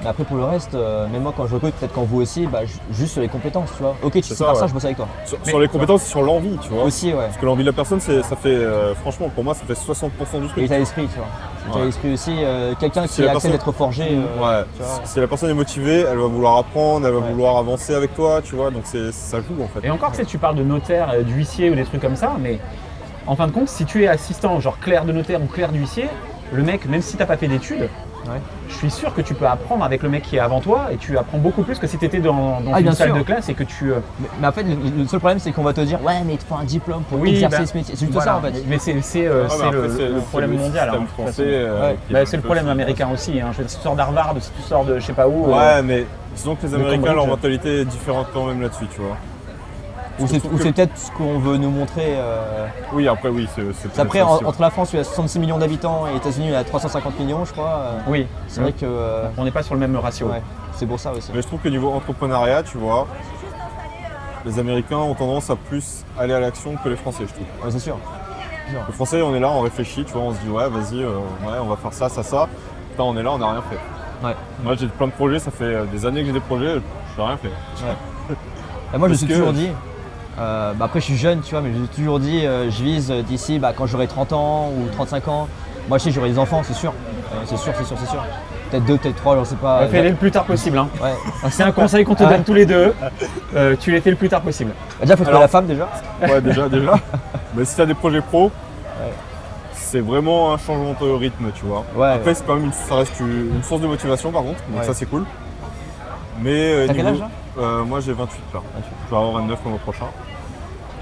Mais après, pour le reste, même moi, quand je recrute, peut-être quand vous aussi, bah, juste sur les compétences, tu vois. Ok, tu sais faire ça, je bosse avec toi. Sur les compétences et sur l'envie, tu vois. Aussi, ouais. Parce que l'envie de la personne, ça fait, franchement, pour moi, ça fait 60% du Et truc. l'état d'esprit, tu vois. L'état d'esprit aussi, quelqu'un qui accepte d'être forgé. Ouais. Tu vois. Si la personne est motivée, elle va vouloir apprendre, elle va vouloir avancer avec toi, tu vois. Donc ça joue en fait. Et encore, tu sais, tu parles de notaire, d'huissier ou des trucs comme ça, mais en fin de compte, si tu es assistant, genre clerc de notaire ou clerc d'huissier, le mec, même si t'as pas fait d'études, je suis sûr que tu peux apprendre avec le mec qui est avant toi et tu apprends beaucoup plus que si tu étais dans une salle de classe et que tu. Mais en fait, le seul problème, c'est qu'on va te dire ouais, mais il te faut un diplôme pour exercer ce métier. C'est juste ça en fait. Mais c'est le problème mondial. Hein, français, c'est le problème américain aussi. Hein. Si tu sors d'Harvard, si tu sors de je sais pas où. Ouais, mais disons que les Américains, leur mentalité est différente quand même là-dessus, tu vois. Ou c'est peut-être ce qu'on veut nous montrer. Oui, après, oui, c'est après, entre la France, il y a 66 millions d'habitants et les États-Unis, il y a 350 millions, je crois. Oui. C'est vrai que. On n'est pas sur le même ratio. Ouais, c'est pour ça aussi. Mais je trouve que niveau entrepreneuriat, tu vois, les Américains ont tendance à plus aller à l'action que les Français, je trouve. Ouais, c'est sûr. Les Français, on est là, on réfléchit, tu vois, on se dit ouais, vas-y, on va faire ça. Putain, on est là, on n'a rien fait. Ouais. Moi, j'ai plein de projets, ça fait des années que j'ai des projets, je n'ai rien fait. Ouais. Et moi, je me suis toujours dit. Après je suis jeune tu vois mais j'ai toujours dit je vise d'ici quand j'aurai 30 ans ou 35 ans. Moi je sais j'aurai des enfants c'est sûr. C'est sûr. Peut-être 2, peut-être 3, je sais pas. Fais-les le plus tard possible. Hein. Ouais. C'est un conseil qu'on te donne tous les deux. Tu les fais le plus tard possible. Déjà faut trouver la femme déjà. Ouais déjà. Mais si tu as des projets pro, c'est vraiment un changement de rythme tu vois. Ouais, après c'est quand même ça reste une source de motivation par contre, donc ça c'est cool. Mais t'as quel âge là moi j'ai 28 là. Je vais avoir 29 le mois prochain.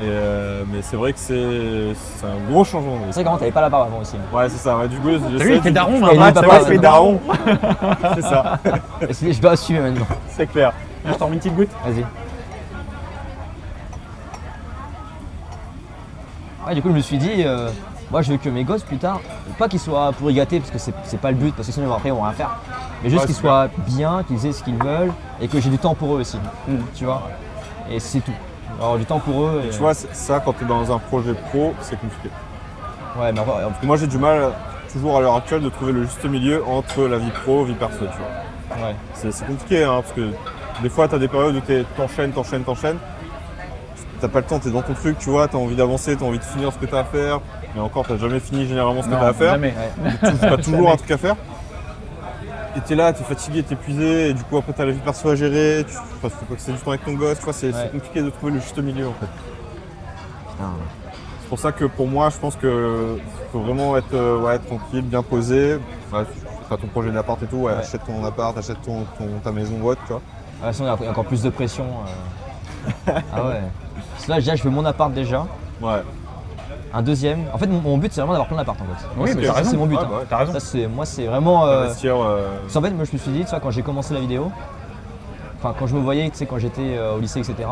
Mais c'est vrai que c'est un gros changement. C'est vrai qu'avant t'avais pas la barbe avant aussi. Ouais c'est ça, du coup t'as vu il fait daron il fait daron. C'est ça. Je dois assumer maintenant. C'est clair. Je t'en remets une petite goutte. Vas-y. Ouais, du coup je me suis dit moi je veux que mes gosses plus tard, pas qu'ils soient pourri gâtés parce que c'est pas le but parce que sinon après ils vont rien faire. Mais juste qu'ils soient bien, qu'ils aient ce qu'ils veulent et que j'ai du temps pour eux aussi. Tu vois. Et c'est tout. Alors du temps pour eux. Et tu vois, ça quand tu es dans un projet pro, c'est compliqué. Ouais, mais parce que moi j'ai du mal toujours à l'heure actuelle de trouver le juste milieu entre la vie pro et vie perso, tu vois. Ouais. C'est compliqué hein, parce que des fois tu as des périodes où t'enchaînes. T'as pas le temps, t'es dans ton truc, tu vois, t'as envie d'avancer, t'as envie de finir ce que t'as à faire. Mais encore, t'as jamais fini généralement ce que t'as à faire. Jamais. T'as toujours un truc à faire. Et t'es là, t'es fatigué, t'es épuisé, et du coup après t'as la vie perso à gérer, faut pas que c'est du temps avec ton gosse, tu vois, c'est compliqué de trouver le juste milieu en fait. Putain. C'est pour ça que pour moi, je pense que faut vraiment être tranquille, bien posé. T'as ton projet d'appart et tout, achète ton appart, achète ta maison ou autre, tu vois. Ah, sinon il y a encore plus de pression. Ah ouais. Parce que là déjà je veux mon appart déjà. Ouais. Un deuxième. En fait mon but c'est vraiment d'avoir plein d'appart en fait. Oui, mais t'as raison. C'est mon but. Ouais, t'as raison. Ça, moi c'est vraiment. Investir. En fait moi je me suis dit, tu vois, quand j'ai commencé la vidéo, enfin quand je me voyais, tu sais, quand j'étais au lycée, etc.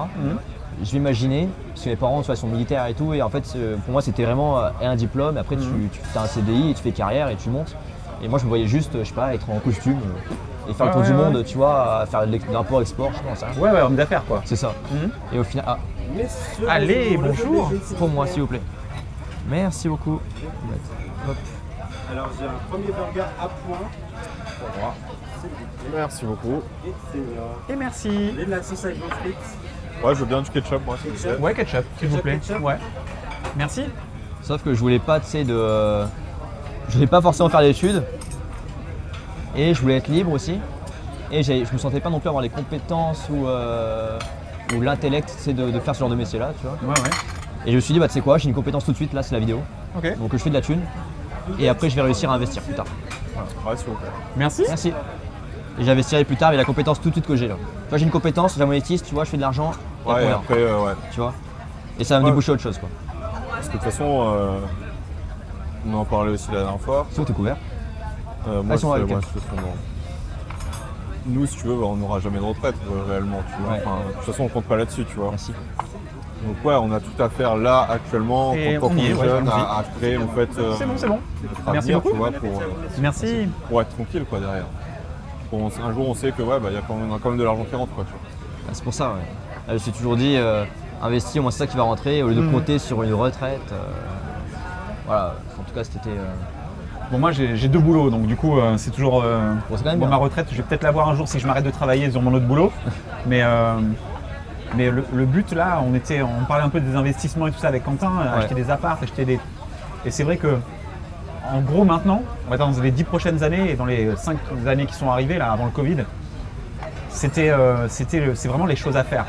Je m'imaginais, parce que mes parents, tu vois, sont militaires et tout, et en fait pour moi c'était vraiment un diplôme, après tu as un CDI et tu fais carrière et tu montes. Et moi je me voyais juste, je sais pas, être en costume et faire le tour du monde, tu vois, faire de l'import-export, je pense. Ouais, homme d'affaires quoi. C'est ça. Et au final. Ah. Allez, bonjour. Pour moi s'il vous plaît. Merci beaucoup. Hop. Alors j'ai un premier burger à point. Voilà. Merci beaucoup. Et merci. Et de la sauce avec vos frites. Ouais, je veux bien du ketchup, moi, s'il vous plaît. Ouais, ketchup, s'il vous plaît. Ouais. Merci. Sauf que je voulais pas, tu sais, je voulais pas forcément faire d'études. Et je voulais être libre aussi. Et je me sentais pas non plus avoir les compétences ou l'intellect, tu sais, de faire ce genre de métier-là, tu vois. Ouais. Et je me suis dit, bah tu sais quoi, j'ai une compétence tout de suite, là c'est la vidéo. Ok. Donc je fais de la thune. Et après je vais réussir à investir plus tard. Ouais, s'il vous plaît. Merci. Merci. Et j'investirai plus tard avec la compétence tout de suite que j'ai là. Tu vois, j'ai une compétence, je la monétise, tu vois, je fais de l'argent. Ouais, et après, Tu vois. Et ça va me déboucher autre chose quoi. Parce que de toute façon, On en parlait aussi la dernière fois. Ils sont couverts. Moi, ils sont je avec. fais fondant. Nous, si tu veux, on n'aura jamais de retraite réellement. Tu vois. Ouais. Enfin, de toute façon, on compte pas là-dessus, tu vois. Merci. Donc ouais, on a tout à faire là actuellement, Et quand on on y est est, ouais, jeune, allons-y. à créer en fait. C'est bon, c'est bon. notre Merci avenir, beaucoup. tu vois, Merci. pour être tranquille quoi derrière. Un jour, on sait que ouais, bah, on a quand même de l'argent qui rentre quoi. Tu vois. C'est pour ça, ouais. Je me suis toujours dit, investir, moi c'est ça qui va rentrer, au lieu de compter sur une retraite. Voilà, en tout cas cet été. Bon, moi j'ai 2 boulots, donc du coup c'est toujours. c'est quand même Bon, bien. ma retraite, je vais peut-être l'avoir un jour si je m'arrête de travailler sur mon autre boulot. mais le but là, on parlait un peu des investissements et tout ça avec Quentin, acheter des apparts, Et c'est vrai que, en gros maintenant, on va dire dans les 10 prochaines années et dans les 5 années qui sont arrivées là avant le Covid, c'est vraiment les choses à faire.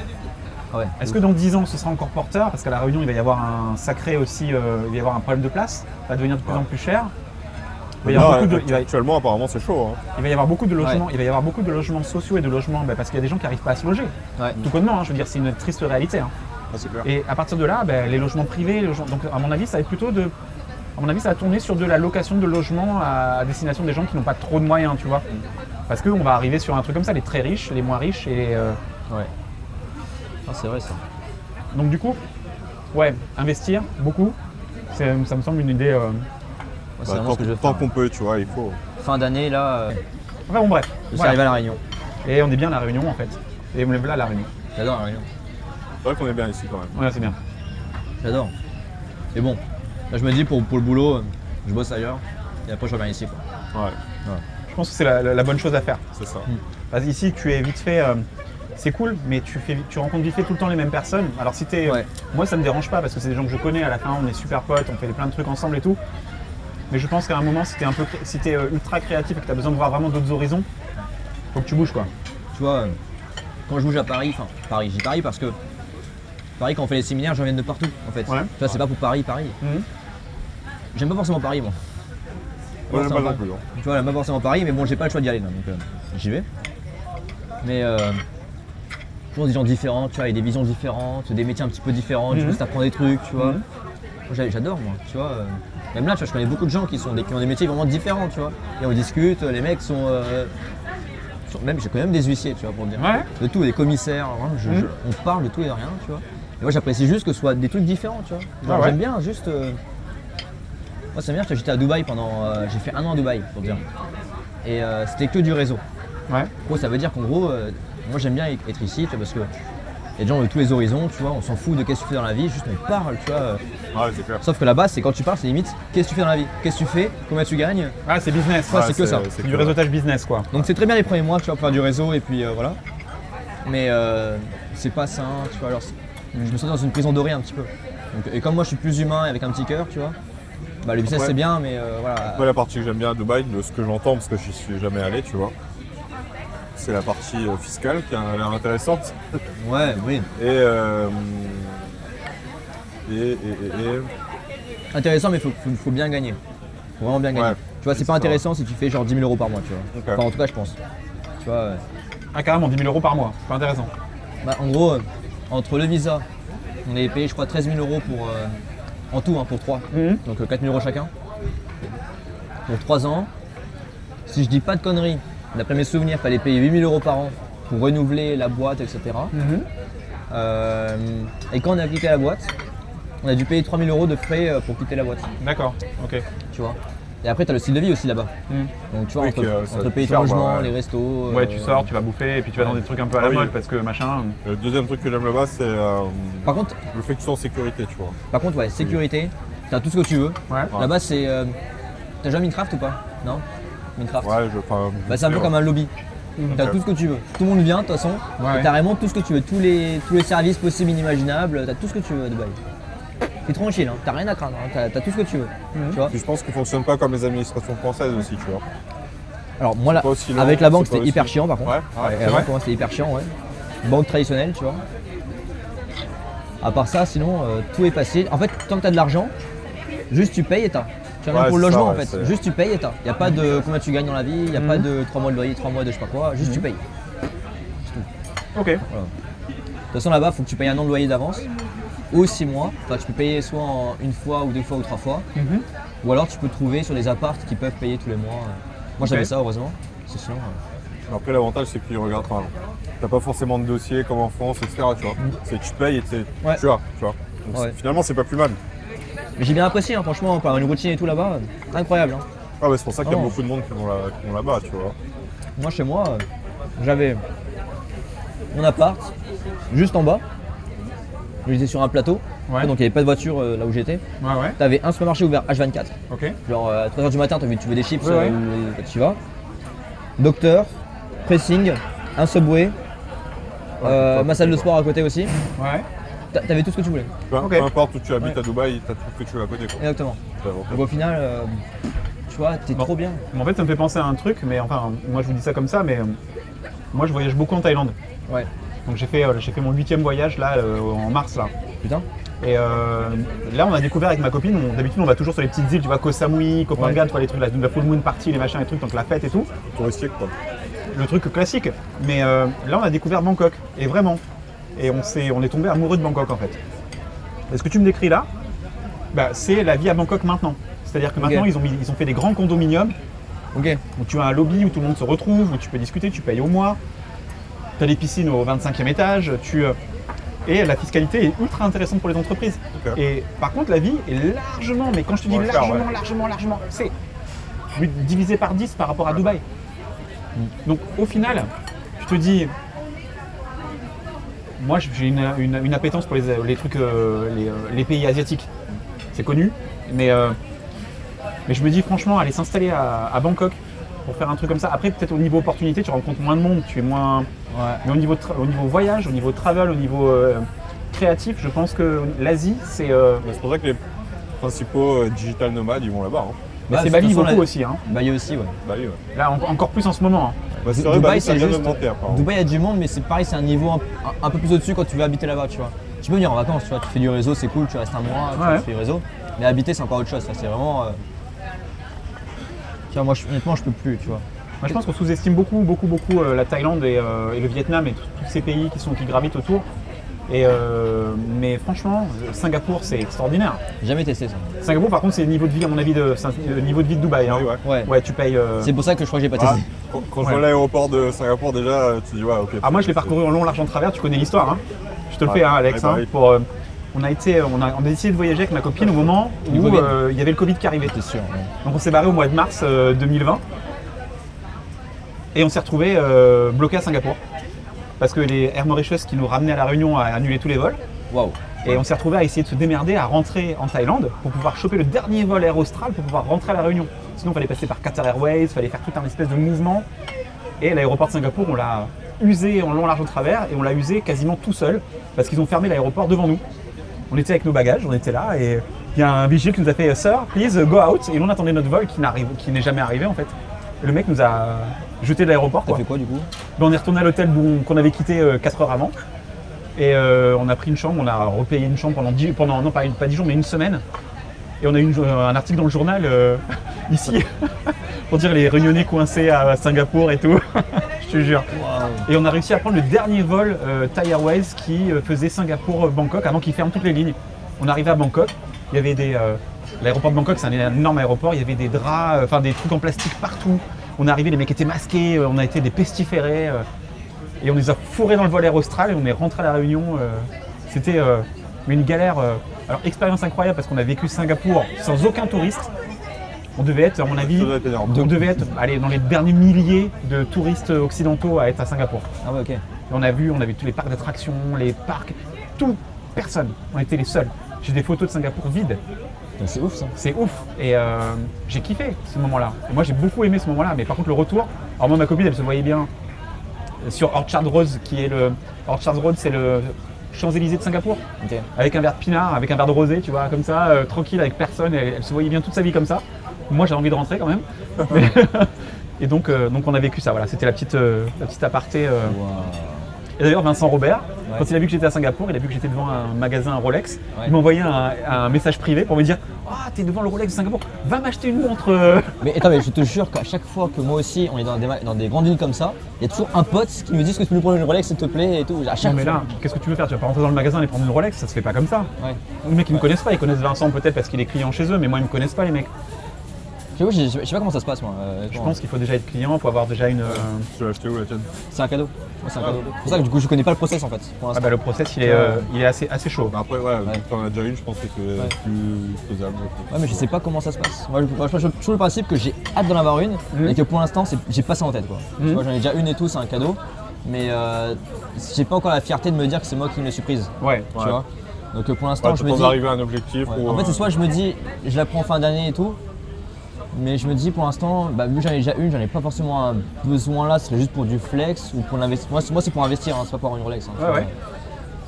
Ouais. Est-ce que dans 10 ans ce sera encore porteur? Parce qu'à La Réunion il va y avoir un sacré aussi, il va y avoir un problème de place, ça va devenir de plus en plus cher. Il va y avoir Actuellement, apparemment, c'est chaud. Hein. il va y avoir beaucoup de logements, il va y avoir beaucoup de logements sociaux et de logements parce qu'il y a des gens qui n'arrivent pas à se loger. Ouais. Tout connement, je veux dire, c'est une triste réalité. Ah, c'est clair. Et à partir de là, les logements privés, donc à mon avis, ça va être plutôt ça va tourner sur de la location de logements à destination des gens qui n'ont pas trop de moyens, tu vois. Parce qu'on va arriver sur un truc comme ça, les très riches, les moins riches et Ouais. Ah, c'est vrai ça. donc du coup, ouais, investir beaucoup, ça me semble une idée. Moi, c'est vraiment ce que je vais Tant faire. qu'on peut, tu vois, il faut. Fin d'année là, Enfin bon bref, je suis voilà. arrivé à La Réunion. Et on est bien à La Réunion en fait. Et on est là à La Réunion. J'adore La Réunion. C'est vrai qu'on est bien ici quand même. Ouais, c'est bien. J'adore. Et bon, là je me dis pour le boulot, je bosse ailleurs et après je reviens ici quoi. Ouais, Je pense que c'est la bonne chose à faire. c'est ça. Parce qu'ici, tu es vite fait, c'est cool, mais tu rencontres vite fait tout le temps les mêmes personnes. Alors si t'es, Ouais. moi ça me dérange pas parce que c'est des gens que je connais, à la fin on est super potes, on fait plein de trucs ensemble et tout. Mais je pense qu'à un moment, si t'es ultra créatif et que tu as besoin de voir vraiment d'autres horizons, faut que tu bouges quoi. Tu vois, quand je bouge à Paris, enfin Paris, je dis Paris parce que Paris quand on fait les séminaires, j'en viens de partout en fait. Ouais. Tu vois, c'est pas pour Paris. Mhm. J'aime pas forcément Paris moi. Moi, j'aime pas Forcément non plus. Hein. Tu vois, j'aime pas forcément Paris, mais bon, j'ai pas le choix d'y aller là, donc j'y vais. Mais toujours des gens différents, tu vois, avec des visions différentes, des métiers un petit peu différents, du coup, ça t'apprend des trucs, tu vois. Moi, j'adore, moi, tu vois. Même là, tu vois, je connais beaucoup de gens qui ont des métiers vraiment différents, tu vois. Et on discute, les mecs sont. Même, je connais même des huissiers, tu vois, pour te dire. Ouais. De tout, des commissaires, vraiment, on parle de tout et de rien, tu vois. Et moi, j'apprécie juste que ce soit des trucs différents, tu vois. Genre, Ah ouais. j'aime bien juste. Moi, ça me vient, j'étais à Dubaï pendant. J'ai fait 1 an à Dubaï, pour te dire. Et c'était que du réseau. Ouais. Gros, ça veut dire qu'en gros, moi j'aime bien être ici, tu vois, parce que il y a des gens de tous les horizons, tu vois, on s'en fout de qu'est-ce que tu fais dans la vie, juste on parle, tu vois. Ouais, c'est clair. Sauf que là-bas, c'est quand tu parles, c'est limite, qu'est-ce que tu fais dans la vie, qu'est-ce que tu fais, combien tu gagnes. Ah, c'est business. Ouais, c'est que ça. C'est du réseautage business quoi. Donc c'est très bien les premiers mois, tu vois, pour faire du réseau et puis voilà. Mais c'est pas sain, tu vois. Alors, je me sens dans une prison dorée un petit peu. Donc, et comme moi je suis plus humain et avec un petit cœur, tu vois, bah le business Ouais. c'est bien, mais voilà. Moi, la partie que j'aime bien à Dubaï, de ce que j'entends, parce que je suis jamais allé, tu vois, c'est la partie fiscale qui a l'air intéressante. Ouais, oui. Et Intéressant, mais faut bien gagner. Faut vraiment bien gagner. Ouais, Tu vois, c'est c'est pas ça. intéressant si tu fais genre 10 000 € par mois, tu vois. Ok. Enfin, en tout cas, je pense. Tu vois, Ah carrément, 10 000 € par mois, c'est pas intéressant. bah, en gros, entre le visa, on est payé, je crois, 13 000 € pour, en tout, hein, pour 3. Donc 4 000 € chacun. Pour 3 ans. Si je dis pas de conneries, d'après mes souvenirs, il fallait payer 8 000 € par an pour renouveler la boîte, etc. Et quand on a quitté la boîte, on a dû payer 3 000 € de frais pour quitter la boîte. D'accord, ok. Tu vois. Et après, tu as le style de vie aussi là-bas. Donc tu vois, Oui, entre, que, ça entre payer diffère, ton logement, ouais. les restos. Ouais, tu sors, tu vas bouffer et puis tu vas dans des trucs un peu à la Ah oui. mode parce que machin. le deuxième truc que j'aime là-bas, c'est Par contre, le fait que tu sois en sécurité, tu vois. ouais, sécurité, tu as tout ce que tu veux. Ouais. Là-bas, c'est. T'as déjà Minecraft ou pas? Non? Minecraft. Ouais, Bah, c'est un peu comme un lobby. T'as Ok. tout ce que tu veux. Tout le monde vient de toute façon. Ouais. Et t'as vraiment tout ce que tu veux. Tous les services possibles, inimaginables. T'as tout ce que tu veux à Dubaï. T'es tranquille, hein. T'as rien à craindre. Hein. T'as tout ce que tu veux. Tu vois. Puis je pense qu'ils fonctionnent pas comme les administrations françaises aussi, tu vois. Alors moi là, pas aussi lent, avec la banque c'est pas c'était hyper aussi- chiant par contre. Ouais, Et c'est la vrai. banque pour moi c'était hyper chiant, ouais. Banque traditionnelle, tu vois. À part ça, sinon tout est facile. En fait, tant que t'as de l'argent, juste tu payes et t'as. Tu vois, même Ouais, pour le c'est logement ça, en ouais, fait, c'est- juste tu payes et t'as. Y a pas de combien tu gagnes dans la vie, y a pas de 3 mois de loyer, 3 mois de je sais pas quoi, juste tu payes. Ok. De toute façon là-bas, faut que tu payes 1 an de loyer d'avance ou 6 mois. Enfin, tu peux payer soit une fois ou 2 fois ou 3 fois. Ou alors tu peux trouver sur des apparts qui peuvent payer tous les mois. Moi j'avais ça heureusement. Sinon, Après l'avantage c'est qu'ils regardent pas. T'as pas forcément de dossier comme en France, etc. Tu vois. C'est tu payes et tu vois. Donc, finalement c'est pas plus mal. Mais j'ai bien apprécié franchement, par une routine et tout là-bas, incroyable. Ah c'est pour ça qu'il y a beaucoup de monde qui vont là-bas, tu vois. Moi chez moi, j'avais mon appart juste en bas. J'étais sur un plateau, donc il n'y avait pas de voiture là où j'étais. T'avais un supermarché ouvert H24. Genre à 3h du matin, tu veux des chips, tu vas. Docteur, pressing, un Subway, ma salle de sport à côté aussi. T'avais tout ce que tu voulais. Peu importe où tu habites à Dubaï, t'as tout ce que tu veux à côté. Quoi. Exactement. Donc au final, tu vois, t'es trop bien. En fait, ça me fait penser à un truc, mais enfin, moi je vous dis ça comme ça, mais moi je voyage beaucoup en Thaïlande. Donc j'ai fait mon 8e voyage là en mars là. Putain. Et là on a découvert avec ma copine, d'habitude on va toujours sur les petites îles, tu vois, Koh Samui, Koh Phangan, tu vois les trucs, la full moon party, les machins, les trucs, donc la fête et tout. Touristique quoi. Le truc classique. Mais là on a découvert Bangkok, et vraiment. Et on est tombé amoureux de Bangkok en fait. Et ce que tu me décris là, c'est la vie à Bangkok maintenant. C'est-à-dire que maintenant ils ont fait des grands condominiums. Où tu as un lobby où tout le monde se retrouve, où tu peux discuter, tu payes au mois. Tu as des piscines au 25e étage, et la fiscalité est ultra intéressante pour les entreprises. Et par contre, la vie est largement, mais quand je te dis largement, c'est divisé par 10 par rapport à Dubaï. Donc au final, je te dis, moi j'ai une appétence pour les trucs, les pays asiatiques. C'est connu, mais je me dis franchement, aller s'installer à Bangkok, pour faire un truc comme ça. Après, peut-être au niveau opportunité, tu rencontres moins de monde, tu es moins. Mais au niveau voyage, au niveau travel, au niveau créatif, je pense que l'Asie, c'est. C'est pour ça que les principaux digital nomades, ils vont là-bas. Mais c'est Bali beaucoup aussi. Bali aussi, Bali, Là, encore plus en ce moment. C'est vrai, Dubaï, ça c'est vient juste. d'augmenter, Dubaï, il y a du monde, mais c'est pareil, c'est un niveau un peu plus au-dessus quand tu veux habiter là-bas, tu vois. Tu peux venir en vacances, tu vois, tu fais du réseau, c'est cool, tu restes un mois, tu fais du réseau. Mais habiter, c'est encore autre chose, ça, c'est vraiment. Tu vois, moi, honnêtement, je peux plus, tu vois. Moi, je pense qu'on sous-estime beaucoup la Thaïlande et le Vietnam et tous ces pays qui gravitent autour. Mais franchement, Singapour, c'est extraordinaire. J'ai jamais testé ça. Singapour, par contre, c'est le niveau de vie, à mon avis, le niveau de vie de Dubaï. Ouais, tu payes. C'est pour ça que je crois que j'ai pas testé. Quand je vois l'aéroport de Singapour, déjà, tu dis, ok. Moi, je l'ai parcouru en long, large, en travers. Tu connais l'histoire. Je te le fais, Alex. On a décidé de voyager avec ma copine au moment où il y avait le Covid qui arrivait. C'est sûr. Donc, on s'est barré au mois de mars 2020. Et on s'est retrouvé bloqué à Singapour. Parce que les Air Mauritius qui nous ramenaient à La Réunion a annulé tous les vols. Et on s'est retrouvé à essayer de se démerder, à rentrer en Thaïlande pour pouvoir choper le dernier vol Air Austral pour pouvoir rentrer à La Réunion. Sinon, il fallait passer par Qatar Airways, il fallait faire tout un espèce de mouvement. Et l'aéroport de Singapour, on l'a usé en long, large, en travers et on l'a usé quasiment tout seul parce qu'ils ont fermé l'aéroport devant nous. On était avec nos bagages, on était là et il y a un vigile qui nous a fait « Sir, please go out » et on attendait notre vol qui n'est jamais arrivé en fait. Et le mec nous a jeté de l'aéroport. T'as fait quoi du coup? On est retourné à l'hôtel qu'on avait quitté 4 heures avant. Et on a pris une chambre, on a repayé une chambre pendant non pas 10 jours mais une semaine. Et on a eu un article dans le journal ici pour dire les Réunionnais coincés à Singapour et tout. Je te jure. Et on a réussi à prendre le dernier vol Thai Airways qui faisait Singapour-Bangkok avant qu'ils ferment toutes les lignes. On arrivait à Bangkok, il y avait l'aéroport de Bangkok, c'est un énorme aéroport, il y avait des draps, des trucs en plastique partout. On est arrivé, les mecs étaient masqués, on a été des pestiférés. Et on les a fourrés dans le vol Air Austral et on est rentré à La Réunion. C'était une galère. Alors, expérience incroyable parce qu'on a vécu Singapour sans aucun touriste. On devait être, à mon avis, dans les derniers milliers de touristes occidentaux à être à Singapour. Ah ouais, ok. Et on a vu tous les parcs d'attractions, les parcs, tout, personne. On était les seuls. J'ai des photos de Singapour vides. C'est ouf ça. C'est ouf. Et j'ai kiffé ce moment-là. Et moi, j'ai beaucoup aimé ce moment-là. Mais par contre, le retour, alors moi, ma copine, elle se voyait bien sur Orchard Road, Orchard Road, c'est le Champs-Élysées de Singapour, avec un verre de pinard, avec un verre de rosé, tu vois, comme ça, tranquille, avec personne. Elle se voyait bien toute sa vie comme ça. Moi, j'avais envie de rentrer quand même. Et donc on a vécu ça. Voilà, c'était la petite aparté. Et d'ailleurs, Vincent Robert, Ouais. quand il a vu que j'étais à Singapour, il a vu que j'étais devant un magasin Rolex, Ouais. il m'a envoyé un message privé pour me dire « Ah, t'es devant le Rolex de Singapour, va m'acheter une montre Mais attends, mais je te jure qu'à chaque fois que moi aussi on est dans des grandes villes comme ça, il y a toujours un pote qui me dit que tu peux nous prendre une Rolex s'il te plaît et tout. À chaque Non mais fois. là, qu'est-ce que tu veux faire? Tu vas pas rentrer dans le magasin et prendre une Rolex, ça se fait pas comme ça. Ouais. Les mecs ils me connaissent pas, ils connaissent Vincent peut-être parce qu'il est client chez eux, mais moi ils me connaissent pas les mecs. J'avoue, je sais pas comment ça se passe moi. Je pense qu'il faut déjà être client, il faut avoir déjà une... Tu l'as acheté où la tienne? C'est un cadeau. Moi, c'est un cadeau. C'est pour ça que du coup je connais pas le process en fait. Pour Ah l'instant. bah le process il est assez chaud. Après, ouais, t'en as déjà une, je pense que c'est plus faisable. Ouais, mais je sais pas comment ça se passe. Moi, je suis toujours le principe que j'ai hâte d'en avoir une et que pour l'instant j'ai pas ça en tête quoi. Tu vois, j'en ai déjà une et tout, c'est un cadeau, mais j'ai pas encore la fierté de me dire que c'est moi qui me suis prise. Ouais. Tu vois. Donc pour l'instant je me dis. d'arriver à un objectif. Ouais. Ou, En fait, c'est soit je me dis, je la prends en fin d'année et tout, mais je me dis pour l'instant, vu que j'en ai déjà une, j'en ai pas forcément un besoin là, ce serait juste pour du flex ou pour l'investir. Moi, c'est pour investir, hein, c'est pas pour avoir une Rolex. Hein, Ouais.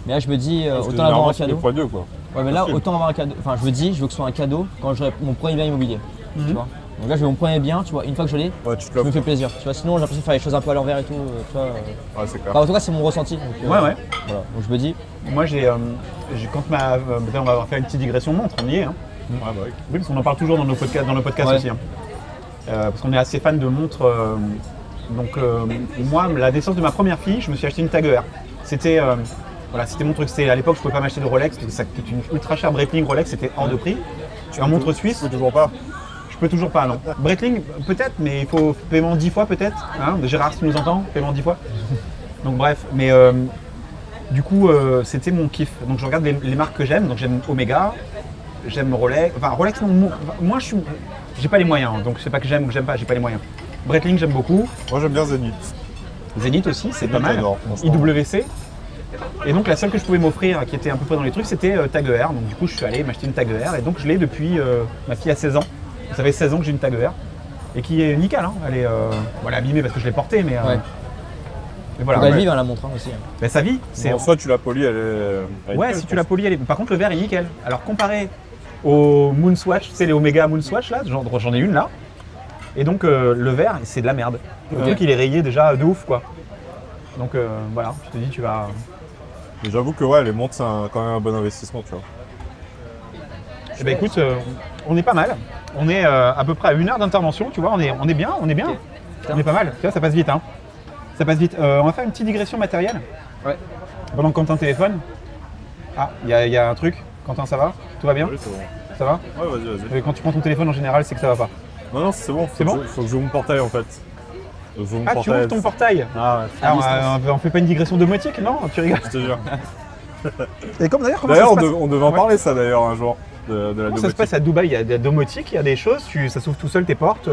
Mais là, je me dis, parce que autant avoir un généralement, cadeau. c'est 2x2 quoi. Ouais, mais là, Facile. autant avoir un cadeau. Enfin, je me dis, je veux que ce soit un cadeau quand j'aurai mon premier bien immobilier. Tu vois. Donc là, je veux mon premier bien, tu vois, une fois que je l'ai, Ouais, tu te je me l'offres. fais plaisir. Tu vois, sinon, j'ai l'impression de faire les choses un peu à l'envers et tout. Tu vois. Ouais, c'est clair. Enfin, en tout cas, c'est mon ressenti. Donc, Ouais. Voilà. Donc je me dis, Moi quand on va faire une petite digression montre, on y est. Hein. Ouais, bah oui. Oui, parce qu'on en parle toujours dans nos podcasts Ouais. aussi. Hein. Parce qu'on est assez fan de montres. Moi, la naissance de ma première fille, je me suis acheté une Tag Heuer. C'était mon truc. À l'époque, je pouvais pas m'acheter de Rolex, parce que ça coûte une ultra chère Breitling Rolex, c'était hors de prix. Tu as une montre suisse, Tu peux toujours pas. je peux toujours pas, non. Breitling, peut-être, mais il faut paiement 10 fois peut-être. Hein, Gérard, si tu nous entends, paiement 10 fois. Donc bref, mais du coup, c'était mon kiff. Donc je regarde les marques que j'aime. Donc j'aime Omega, j'aime Rolex. Enfin, Rolex, non, moi, j'ai pas les moyens. Donc c'est pas que j'aime ou que j'aime pas, j'ai pas les moyens. Breitling, j'aime beaucoup. Moi, j'aime bien Zenith. Zénith aussi, c'est Zénith, pas mal. j'adore, franchement. IWC. Et donc la seule que je pouvais m'offrir, qui était un peu près dans les trucs, c'était Tag Heuer. Donc du coup, je suis allé m'acheter une Tag Heuer. Et donc je l'ai depuis ma fille a 16 ans. Ça fait 16 ans que j'ai une Tag Heuer. Et qui est nickel. Hein. Elle est abîmée parce que je l'ai portée, mais. ouais. Mais voilà. Faut qu'elle Ouais. vive hein, la montre hein, aussi. Hein. Ben, sa vie, c'est. Bon, soit tu la polis, elle est. Ouais, si tu la polis, elle est. Par contre, le verre est nickel. Alors comparé au Moonswatch, tu sais, les Omega Moonswatch là, j'en ai une là. Et donc le verre, c'est de la merde. Le truc, il est rayé déjà de ouf quoi. Donc voilà, je te dis, tu vas. Mais j'avoue que ouais, les montres, c'est quand même un bon investissement, tu vois. Eh ben écoute, on est pas mal. On est à peu près à 1 heure d'intervention, tu vois, on est bien. On est pas mal. Tu vois, ça passe vite, hein. Ça passe vite. On va faire une petite digression matérielle. Ouais. Pendant que Quentin téléphone. Ah, il y a un truc. Quentin, ça va? Tout va bien? Oui, c'est bon. Ça va? Ouais, vas-y. Quand tu prends ton téléphone en général, c'est que ça va pas. Non, c'est bon. C'est bon Faut que je ouvre mon portail en fait. Faut que j'ouvre mon Ah, tu portail. ouvres ton portail? Ah ouais. Ah, on fait pas une digression domotique, non? Tu rigoles? Je te jure. Et comme d'ailleurs, comment D'ailleurs, ça se passe? on devait en Ouais. parler ça d'ailleurs un jour. De la Comment ça se domotique. passe à Dubaï? Il y a de la domotique, il y a des choses, ça s'ouvre tout seul tes portes.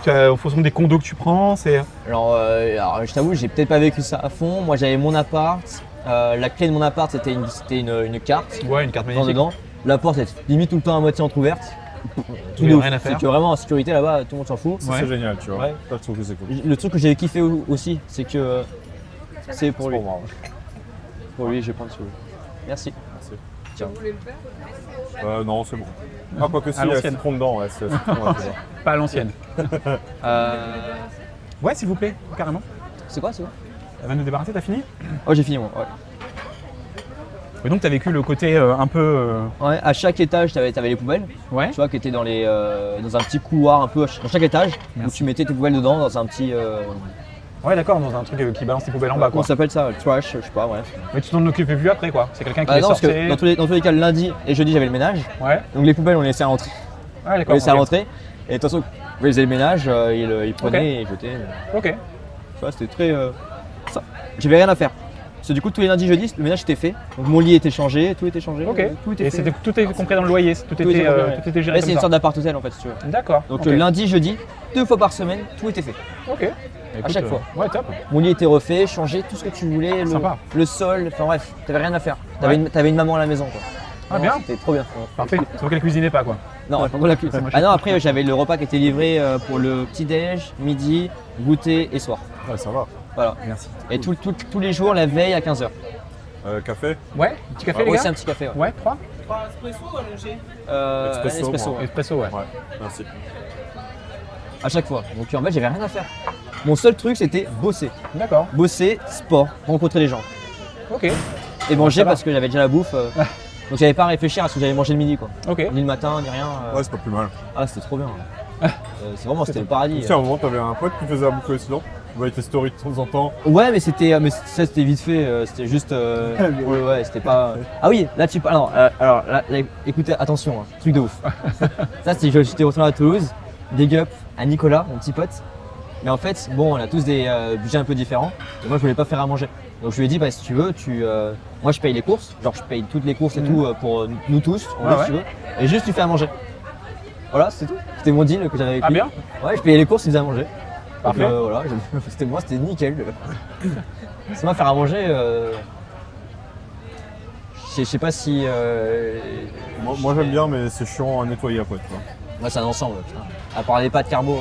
En fonction des condos que tu prends, c'est. Alors, je t'avoue, j'ai peut-être pas vécu ça à fond. Moi, j'avais mon appart. La clé de mon appart, c'était une carte. Ouais, une carte magnétique. Dedans. La porte est limite tout le temps à moitié entrouverte. Tout Il y de a ouf. rien à faire. C'est que vraiment en sécurité là-bas, tout le monde s'en fout. Ça, Ouais. c'est génial, tu vois. Ouais. Ça, je trouve que c'est cool. Le truc que j'ai kiffé aussi, c'est que c'est pour lui. Pour moi, ouais. Pour lui, je vais prendre celui-là. Merci. Tiens. Non, c'est bon. Ah, quoi que si, À il y a l'ancienne. citron dedans, ouais, c'est citron, ouais, c'est bon. Pas à l'ancienne. Euh, Ouais, s'il vous plaît, carrément. C'est quoi, c'est quoi? Elle va nous débarrasser, t'as fini? Oh, j'ai fini moi. Ouais. Et donc, t'as vécu le côté un peu. Ouais, à chaque étage, t'avais les poubelles, Ouais. tu vois, qui étaient dans un petit couloir un peu dans chaque étage, où Merci. tu mettais tes poubelles dedans dans un petit. Ouais, d'accord, dans un truc qui balance tes poubelles en bas, Comment quoi. ça s'appelle ça? Le trash, je sais pas, bref. Mais tu t'en occupais plus après, quoi. C'est quelqu'un qui Ah les non, parce sortait. que dans tous les cas, le lundi et jeudi, j'avais le ménage. Ouais. Donc les poubelles, on les laissait à l'entrée. Ouais, On d'accord. les laissait à ok. l'entrée. Et de toute façon, on faisait le ménage, il prenait et jetait. Ok. Tu vois, c'était très. Ça. J'avais rien à faire. Parce que du coup, tous les lundis, jeudis, le ménage était fait. Donc mon lit était changé, tout était changé. Ok. Tout était Et fait. tout est compris dans le loyer, tout Tout était était compris, ouais. tout était géré Ouais, c'est une comme sorte ça. d'appart hôtel en fait, si tu veux. D'accord. Donc ok. le lundi, jeudi, 2 fois par semaine, tout était fait. Ok. Écoute, chaque fois. Ouais, top. Mon lit était refait, changé, tout ce que tu voulais, Sympa. le sol, enfin bref, t'avais rien à faire. T'avais une maman à la maison quoi. Ah, Non, bien. C'était trop bien. Parfait. Sauf qu'elle cuisinait pas, quoi. Non, par contre, la cuisine. moi, je Ah suis non, après j'avais le repas qui était livré pour le petit-déj, midi, goûter et soir. Ouais, ça va. Voilà. Merci. Et tous les jours, la veille à 15h. Café. Ouais, petit café, les Ouais, gars. c'est un petit café. Ouais. Ouais, 3. Espresso, espresso. moi. Espresso, ouais. Ouais, merci. À chaque fois. Donc en fait, j'avais rien à faire. Mon seul truc, c'était bosser. D'accord. Bosser, sport, rencontrer les gens. Ok. Et manger ça va. parce que j'avais déjà la bouffe. Donc j'avais pas à réfléchir à ce que j'allais manger le midi, quoi. Ok. Ni le matin, ni rien. Ouais, c'est pas plus mal. Ah, c'était trop bien. C'est vraiment, c'était le paradis. Tu sais, à un moment, t'avais un pote qui faisait à bouffer aussi, non? Tu voyais tes stories de temps en temps. Ouais, mais ça, c'était vite fait. C'était juste. Ouais, c'était pas. Ah oui, là tu parles. Alors là, écoutez, attention, hein, truc de ouf. Ça, j'étais retourné à Toulouse. Big up à Nicolas, mon petit pote. Mais en fait, bon, on a tous des budgets un peu différents. Et moi, je voulais pas faire à manger. Donc je lui ai dit, bah si tu veux, moi je paye les courses. Genre, je paye toutes les courses et tout pour nous tous, en gros, si tu veux. Et juste tu fais à manger. Voilà, c'est tout. C'était mon deal que j'avais avec lui. bien. Ouais, je payais les courses, il faisait à manger. Parfait. Donc, voilà, c'était nickel. C'est moi faire à manger. Je sais pas si. Moi j'aime bien, mais c'est chiant à nettoyer après, tu vois. Moi, c'est un ensemble. Putain. À part les pâtes carbo.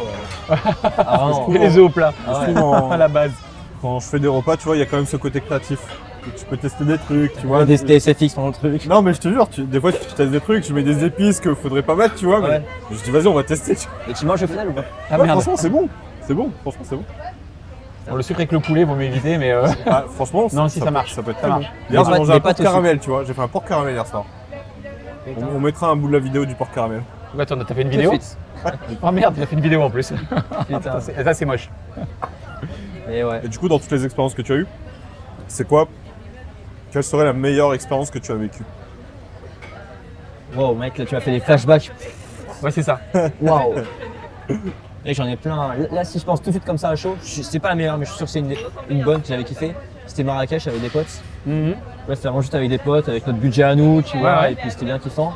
Ah, vraiment. Et les œufs au plat. Ah ouais. Souvent, À la base. quand je fais des repas, tu vois, il y a quand même ce côté créatif. Tu peux tester des trucs, tu vois. Ouais, des SFX pendant le truc. Non, mais je te jure, des fois, je teste des trucs, je mets des épices qu'il faudrait pas mettre, tu vois. Mais Ouais. je dis, vas-y, on va tester. Et tu manges au final ou pas? Ah Ouais, merde. franchement, c'est bon. C'est bon, franchement, c'est bon. Bon, le sucre avec le poulet, vaut mieux éviter, mais. Ah, franchement, Non, si ça marche. Ça peut être Ça très bon. marche. Hier, Les j'ai mangé un pâtes porc aussi. caramel, tu vois. J'ai fait un porc caramel hier soir. On mettra un bout de la vidéo du porc caramel. Ouais, attends, t'as fait une Tout de vidéo? suite. Oh merde, il a fait une vidéo en plus. Putain. Ça, c'est moche. Et ouais. Et du coup, dans toutes les expériences que tu as eues, c'est quoi? Quelle serait la meilleure expérience que tu as vécue? Wow, mec, là tu m'as fait des flashbacks. Ouais, c'est ça. Waouh. Mec, j'en ai plein. Là, si je pense tout de suite comme ça à chaud, c'est pas la meilleure, mais je suis sûr que c'est une bonne que j'avais kiffé. C'était Marrakech avec des potes. Mhm. Ouais, c'était vraiment juste avec des potes, avec notre budget à nous, tu vois, Ouais. et puis c'était bien kiffant.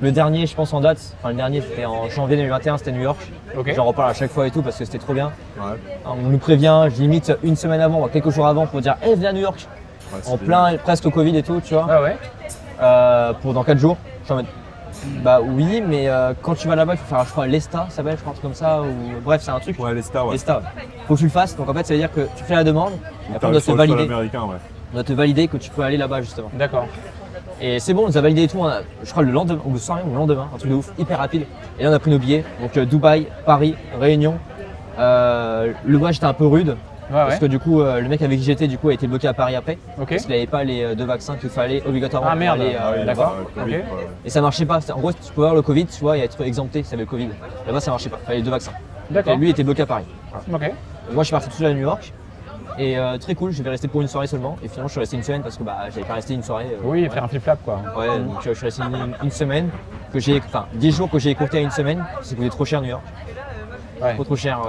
Le dernier, je pense en date, enfin le dernier c'était en janvier 2021, c'était New York. Ok. J'en reparle à chaque fois et tout parce que c'était trop bien. Ouais. On nous prévient, limite une semaine avant, voire quelques jours avant pour dire hey, viens à New York. Ouais, En c'est- plein, presque au Covid et tout, tu vois. Ah ouais. Pour dans 4 jours. Je suis en mode, bah oui, mais quand tu vas là-bas, il faut faire, je crois, l'ESTA, ça s'appelle, je crois, un truc comme ça. Ou... Bref, c'est un truc. Ouais, les stars, ouais. l'ESTA. Faut que tu le fasses. Donc en fait, ça veut dire que tu fais la demande, et après on doit te Sur le sol valider. américain, ouais. On doit te valider que tu peux aller là-bas justement. D'accord. Et c'est bon, on nous a validé et tout, je crois le lendemain, ou le soir même, ou le lendemain, un truc de ouf, hyper rapide. Et là on a pris nos billets, donc Dubaï, Paris, Réunion. Le voyage était un peu rude, Ouais, parce ouais. que du coup, le mec avec qui j'étais du coup a été bloqué à Paris après, Ok. parce qu'il n'avait pas les 2 vaccins qu'il fallait obligatoirement Ah, pour merde. aller. Ah oui, d'accord. bah, Covid, Ok. ouais. Et ça marchait pas, en gros tu peux avoir le Covid, tu vois, et être exempté, ça avait le Covid. Là-bas ça marchait pas, il fallait les 2 vaccins. D'accord. Et lui était bloqué à Paris. Ok. Moi je suis parti tout seul à New York, et très cool, je vais rester pour une soirée seulement, et finalement je suis resté une semaine parce que bah j'avais pas resté une soirée. Oui, ouais. faire un flip-flap quoi. Ouais, donc je suis resté une semaine, enfin 10 jours que j'ai écourté à une semaine, parce que ça coûtait trop cher New York, Ouais. trop cher,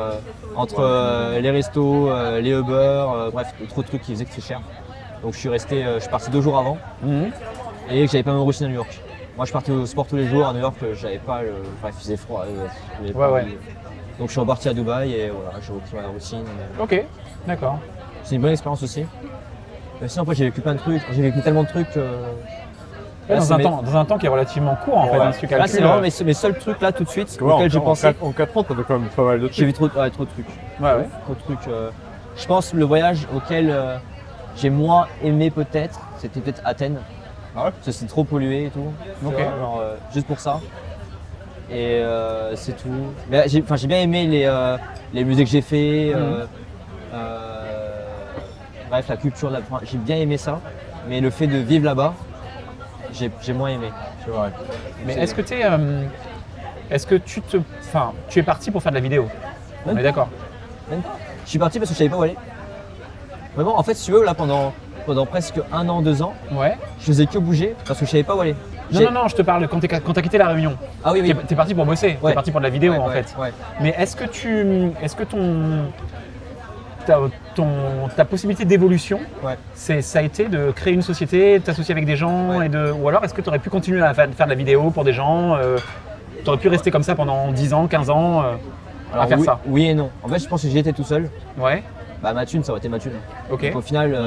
entre les restos, les Uber, bref, trop de trucs qui faisaient que c'est cher. Donc je suis parti 2 jours avant, Mhm. et que j'avais pas ma routine à New York. Moi je partais au sport tous les jours à New York, j'avais pas bref, il faisait froid. J'avais pas Ouais, envie. Donc je suis reparti à Dubaï et voilà, j'ai repris ma routine. Ok. D'accord. C'est une bonne expérience aussi. Mais sinon après j'ai vécu plein de trucs, j'ai vécu tellement de trucs. Ouais, là, c'est dans un temps qui est relativement court en fait, Ouais. hein, si tu Là calcules. c'est vraiment mes seuls trucs là tout de suite Parce que, ouais, auxquels j'ai pensé. En 4 ans, t'as fait quand même pas mal de J'ai trucs. vu trop de trucs. Ouais, ouais. Trop de trucs. Je pense le voyage auquel j'ai moins aimé peut-être, c'était peut-être Athènes. Ah ouais? Parce que c'est trop pollué et tout. tu Ok. vois, genre, juste pour ça. Et c'est tout. Mais j'ai bien aimé les musées que j'ai fait. Bref, la culture, j'ai bien aimé ça. Mais le fait de vivre là-bas, j'ai moins aimé. C'est vrai. Mais C'est- est-ce que tu es parti pour faire de la vidéo? On Même est d'accord. Même pas. Je suis parti parce que je savais pas où aller. Vraiment, en fait, si tu veux, là, pendant presque 1 an, 2 ans, Ouais. je faisais que bouger parce que je savais pas où aller. Non, je te parle quand t'as quitté la Réunion. Ah oui, oui. T'es parti pour bosser, Ouais. t'es parti pour de la vidéo Ouais, en ouais, fait. ouais. Mais est-ce que ta possibilité d'évolution, Ouais. ça a été de créer une société, de t'associer avec des gens, Ouais. ou alors est-ce que tu aurais pu continuer à faire de la vidéo pour des gens, tu aurais pu rester comme ça pendant 10 ans, 15 ans à Alors, faire oui, ça? oui et non. En fait, je pense que j'y étais tout seul. Ouais, Bah, ma thune, ça aurait été ma thune. ok. Donc, au final,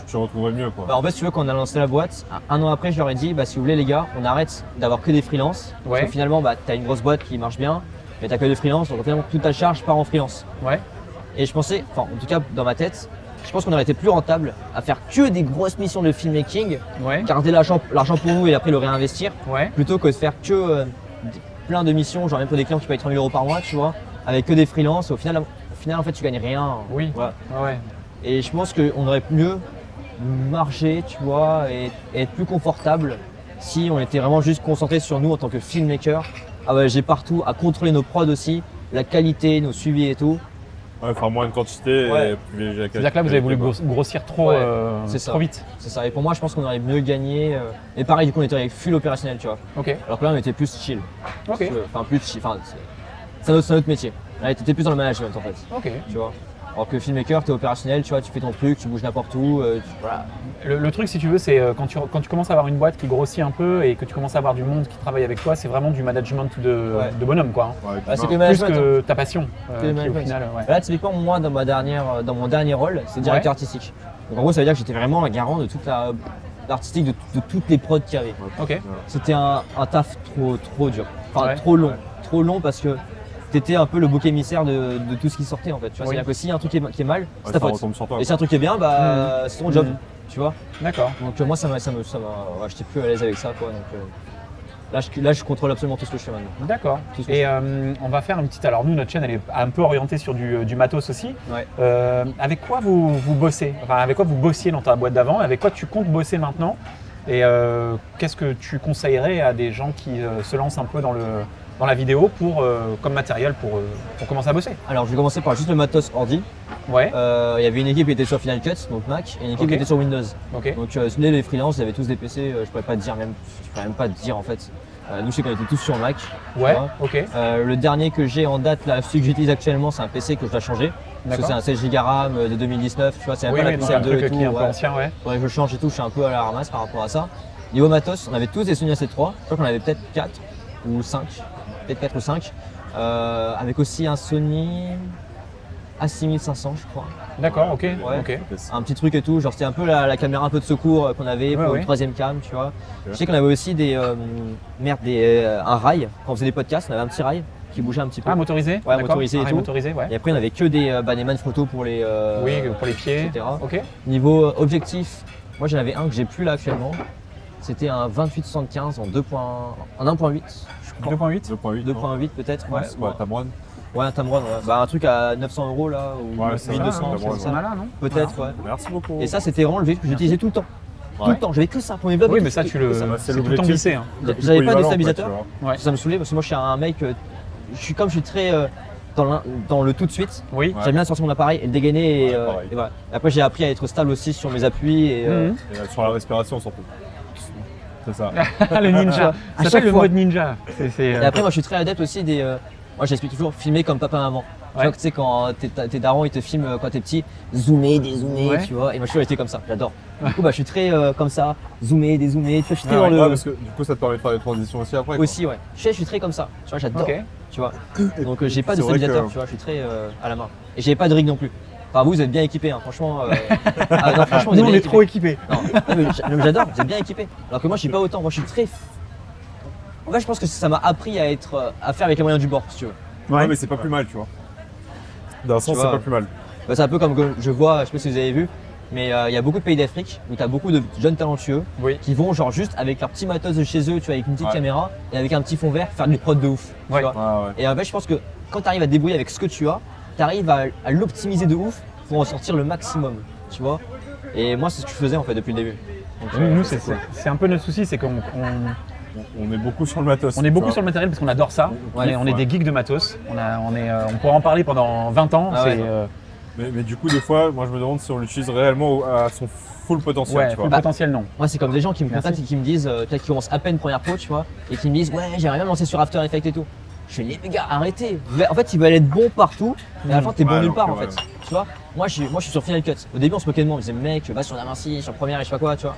Tu retrouverais mieux, quoi. bah, en fait, si tu veux, quand on a lancé la boîte, 1 an après, je leur ai dit, bah, si vous voulez, les gars, on arrête d'avoir que des freelances. Ouais. Parce que finalement, bah, t'as une grosse boîte qui marche bien, mais t'as que des freelances. Donc, finalement, toute ta charge part en freelance. Ouais, Et je pensais, enfin, en tout cas, dans ma tête, je pense qu'on aurait été plus rentable à faire que des grosses missions de filmmaking, ouais, garder l'argent pour nous et après le réinvestir, ouais. plutôt que de faire que plein de missions, genre même pour des clients qui payent 30 000 € par mois, tu vois, avec que des freelances. Au final, final, en fait, tu gagnes rien. Oui. Voilà. Ouais. Et je pense qu'on aurait mieux marché, tu vois, et être plus confortable si on était vraiment juste concentré sur nous en tant que filmmaker. Ah ouais, j'ai partout à contrôler nos prods aussi, la qualité, nos suivis et tout. Ouais, faire moins de quantité Ouais. et privilégier la qualité. C'est-à-dire que là, vous avez voulu grossir trop, Ouais, c'est ça. trop vite. C'est ça. Et pour moi, je pense qu'on aurait mieux gagné. Et pareil, du coup, on était full opérationnel, tu vois. Ok. Alors que là, on était plus chill. Ok. Enfin, plus chill. Enfin, c'est un autre métier. Là, t'étais plus dans le management en fait. Ok. Tu vois. Alors que filmmaker, t'es opérationnel, tu vois, tu fais ton truc, tu bouges n'importe où. Voilà. Le truc, si tu veux, c'est quand tu commences à avoir une boîte qui grossit un peu et que tu commences à avoir du monde qui travaille avec toi, c'est vraiment du management de bonhomme, quoi. Hein. Ouais, Bah, c'est que non. le Plus management. que ta passion, Que le qui au management. final, ouais. Là, typiquement, moi, dans mon dernier rôle, c'est directeur artistique. Donc en gros, ça veut dire que j'étais vraiment un garant de toute l'artistique, de toutes les prods qu'il y avait. Ok. C'était un taf trop dur. Enfin, Ouais. trop long. Trop long parce que t'étais un peu le bouc émissaire de tout ce qui sortait en fait. Tu vois, Oui. c'est-à-dire que s'il y a un truc qui est mal, c'est Ouais, ta ça faute. retombe sur toi. Et si un truc est bien, bah c'est ton job. Mhm. Tu vois. D'accord. Donc moi, ça m'a, ouais, j'étais plus à l'aise avec ça, quoi. Donc là, je contrôle absolument tout ce que je fais maintenant. D'accord. Tout ce que je Et on va faire une petite. Alors, nous, notre chaîne, elle est un peu orientée sur du matos aussi. Ouais. Avec quoi vous bossez? Enfin, avec quoi vous bossiez dans ta boîte d'avant? Avec quoi tu comptes bosser maintenant? Et qu'est-ce que tu conseillerais à des gens qui se lancent un peu dans la vidéo comme matériel pour commencer à bosser? Alors, je vais commencer par juste le matos ordi. Ouais. Il y avait une équipe qui était sur Final Cut, donc Mac, et une équipe Ok. qui était sur Windows. Ok. Donc les freelances, ils avaient tous des PC, je pourrais pas te dire même, je pourrais même pas te dire en fait. Nous, je sais qu'on était tous sur Mac. Ouais. tu vois. Ok. Le dernier que j'ai en date, là, celui que j'utilise actuellement, c'est un PC que je dois changer. Parce que D'accord. c'est un 16 Go RAM de 2019, tu vois, c'est même Oui, pas oui, la donc un PC2 et truc tout. qui est un peu ouais. ancien, ouais. Faudrait que je change et tout, je suis un peu à la ramasse par rapport à ça. Niveau matos, on avait tous des Sony A7 III, je crois qu'on avait peut-être 4 ou 5, peut-être 4 ou 5. Avec aussi un Sony A6500, je crois. D'accord, ok. Ouais. Ok. Un petit truc et tout, genre c'était un peu la caméra un peu de secours qu'on avait pour ouais. une troisième cam, tu vois. Je sais qu'on avait aussi un rail, quand on faisait des podcasts, on avait un petit rail qui bougeait un petit peu. Ah, motorisé? Ouais, D'accord. motorisé et Ah, tout. motorisé, ouais. Et après on avait que des man photos pour les Oui, pour les pieds. etc. Ok. Niveau objectif, moi j'en avais un que j'ai plus là actuellement. C'était un 28-75 en 1.8, je crois. 2.8. 2.8. 2.8 peut-être, ouais. Ouais, Tamron. Ouais, un Tamron, ouais. Bah, un truc à 900 € là, ou Ouais, c'est 1200, ça, c'est comme C'est ça. malin, non? Peut-être, ouais. Merci beaucoup. Et ça, c'était vraiment le véhicule que j'utilisais tout le temps. Tout le temps, j'avais que ça pour mes vlogs. Oui, et mais tout, ça, tout tu le. ça. c'est C'est tout l'objectif. ambitieux. Hein. Le plus J'avais pas de polyvalent, stabilisateur. quoi, tu vois. Ouais. Ça me saoulait parce que moi je suis un mec, je suis très dans le tout de suite. Oui. Ouais. J'aime bien sortir mon appareil et le dégainer. Ouais, pareil. Et voilà. Après j'ai appris à être stable aussi sur mes appuis. Et, Mhm. Et sur la respiration, surtout. C'est ça. Le ninja. À Ça chaque s'appelle le fois. mode ninja. Et après moi je suis très adepte aussi des. Moi j'explique toujours filmer comme papa maman. Tu Ouais. vois que tu sais quand tes darons ils te filment quand t'es petit, zoomer, dézoomer, Ouais. tu vois. Et moi je suis resté comme ça, j'adore. Du coup bah je suis très comme ça, zoomer, dézoomer. Tu vois, je suis très dans Ouais, le. parce que du coup, ça te permet de faire des transitions aussi après. quoi. Aussi ouais. Je suis très comme ça. Tu vois j'adore. Ok. Tu vois. Donc j'ai pas de C'est vrai stabilisateur, que- tu vois, je suis très à la main. Et j'avais pas de rig non plus. Enfin vous êtes bien équipés, hein. Franchement. Ah, non, franchement, vous Nous, êtes on bien est trop équipés. Non, mais j'adore, vous êtes bien équipés. Alors que moi je suis pas autant, moi je suis très. En fait je pense que ça m'a appris à à faire avec les moyens du bord si tu veux. Ouais, mais c'est pas plus mal, tu vois. D'un sens, c'est vois. pas plus mal. Bah, c'est un peu comme que je vois, je sais pas si vous avez vu, mais il y a beaucoup de pays d'Afrique où tu as beaucoup de jeunes talentueux Oui. qui vont genre juste avec leur petit matos de chez eux, tu vois, avec une petite Ouais. caméra et avec un petit fond vert faire du prod de ouf. tu Ouais. vois. Ouais, ouais. Et en fait, je pense que quand tu arrives à te débrouiller avec ce que tu as, tu arrives à l'optimiser de ouf pour en sortir le maximum, tu vois. Et moi, c'est ce que je faisais en fait depuis le début. Donc, Nous, c'est cool. c'est un peu notre souci, c'est qu'on On est beaucoup sur le matos. on est beaucoup tu sur le matériel parce qu'on adore ça. Ouais. On est des geeks de matos. On pourrait en parler pendant 20 ans. Ah ouais. C'est, Mais du coup, des fois, moi, je me demande si on l'utilise réellement à son full potentiel, ouais, tu full vois. potentiel, non. Moi, c'est comme des gens qui me Merci. contactent et qui me disent, peut-être qu'ils commencent à peine première pro, tu vois, et qui me disent, ouais, j'aimerais bien me lancer sur After Effects et tout. Je fais, les gars, arrêtez. En fait, ils veulent être bons partout, mais à la fin, t'es bon Ouais, nulle donc, part, en ouais, fait. Tu vois, moi, je suis sur Final Cut. Au début, on se moquait de moi, on me disait, mec, va sur DaVinci, sur Premiere et je sais pas quoi, tu vois.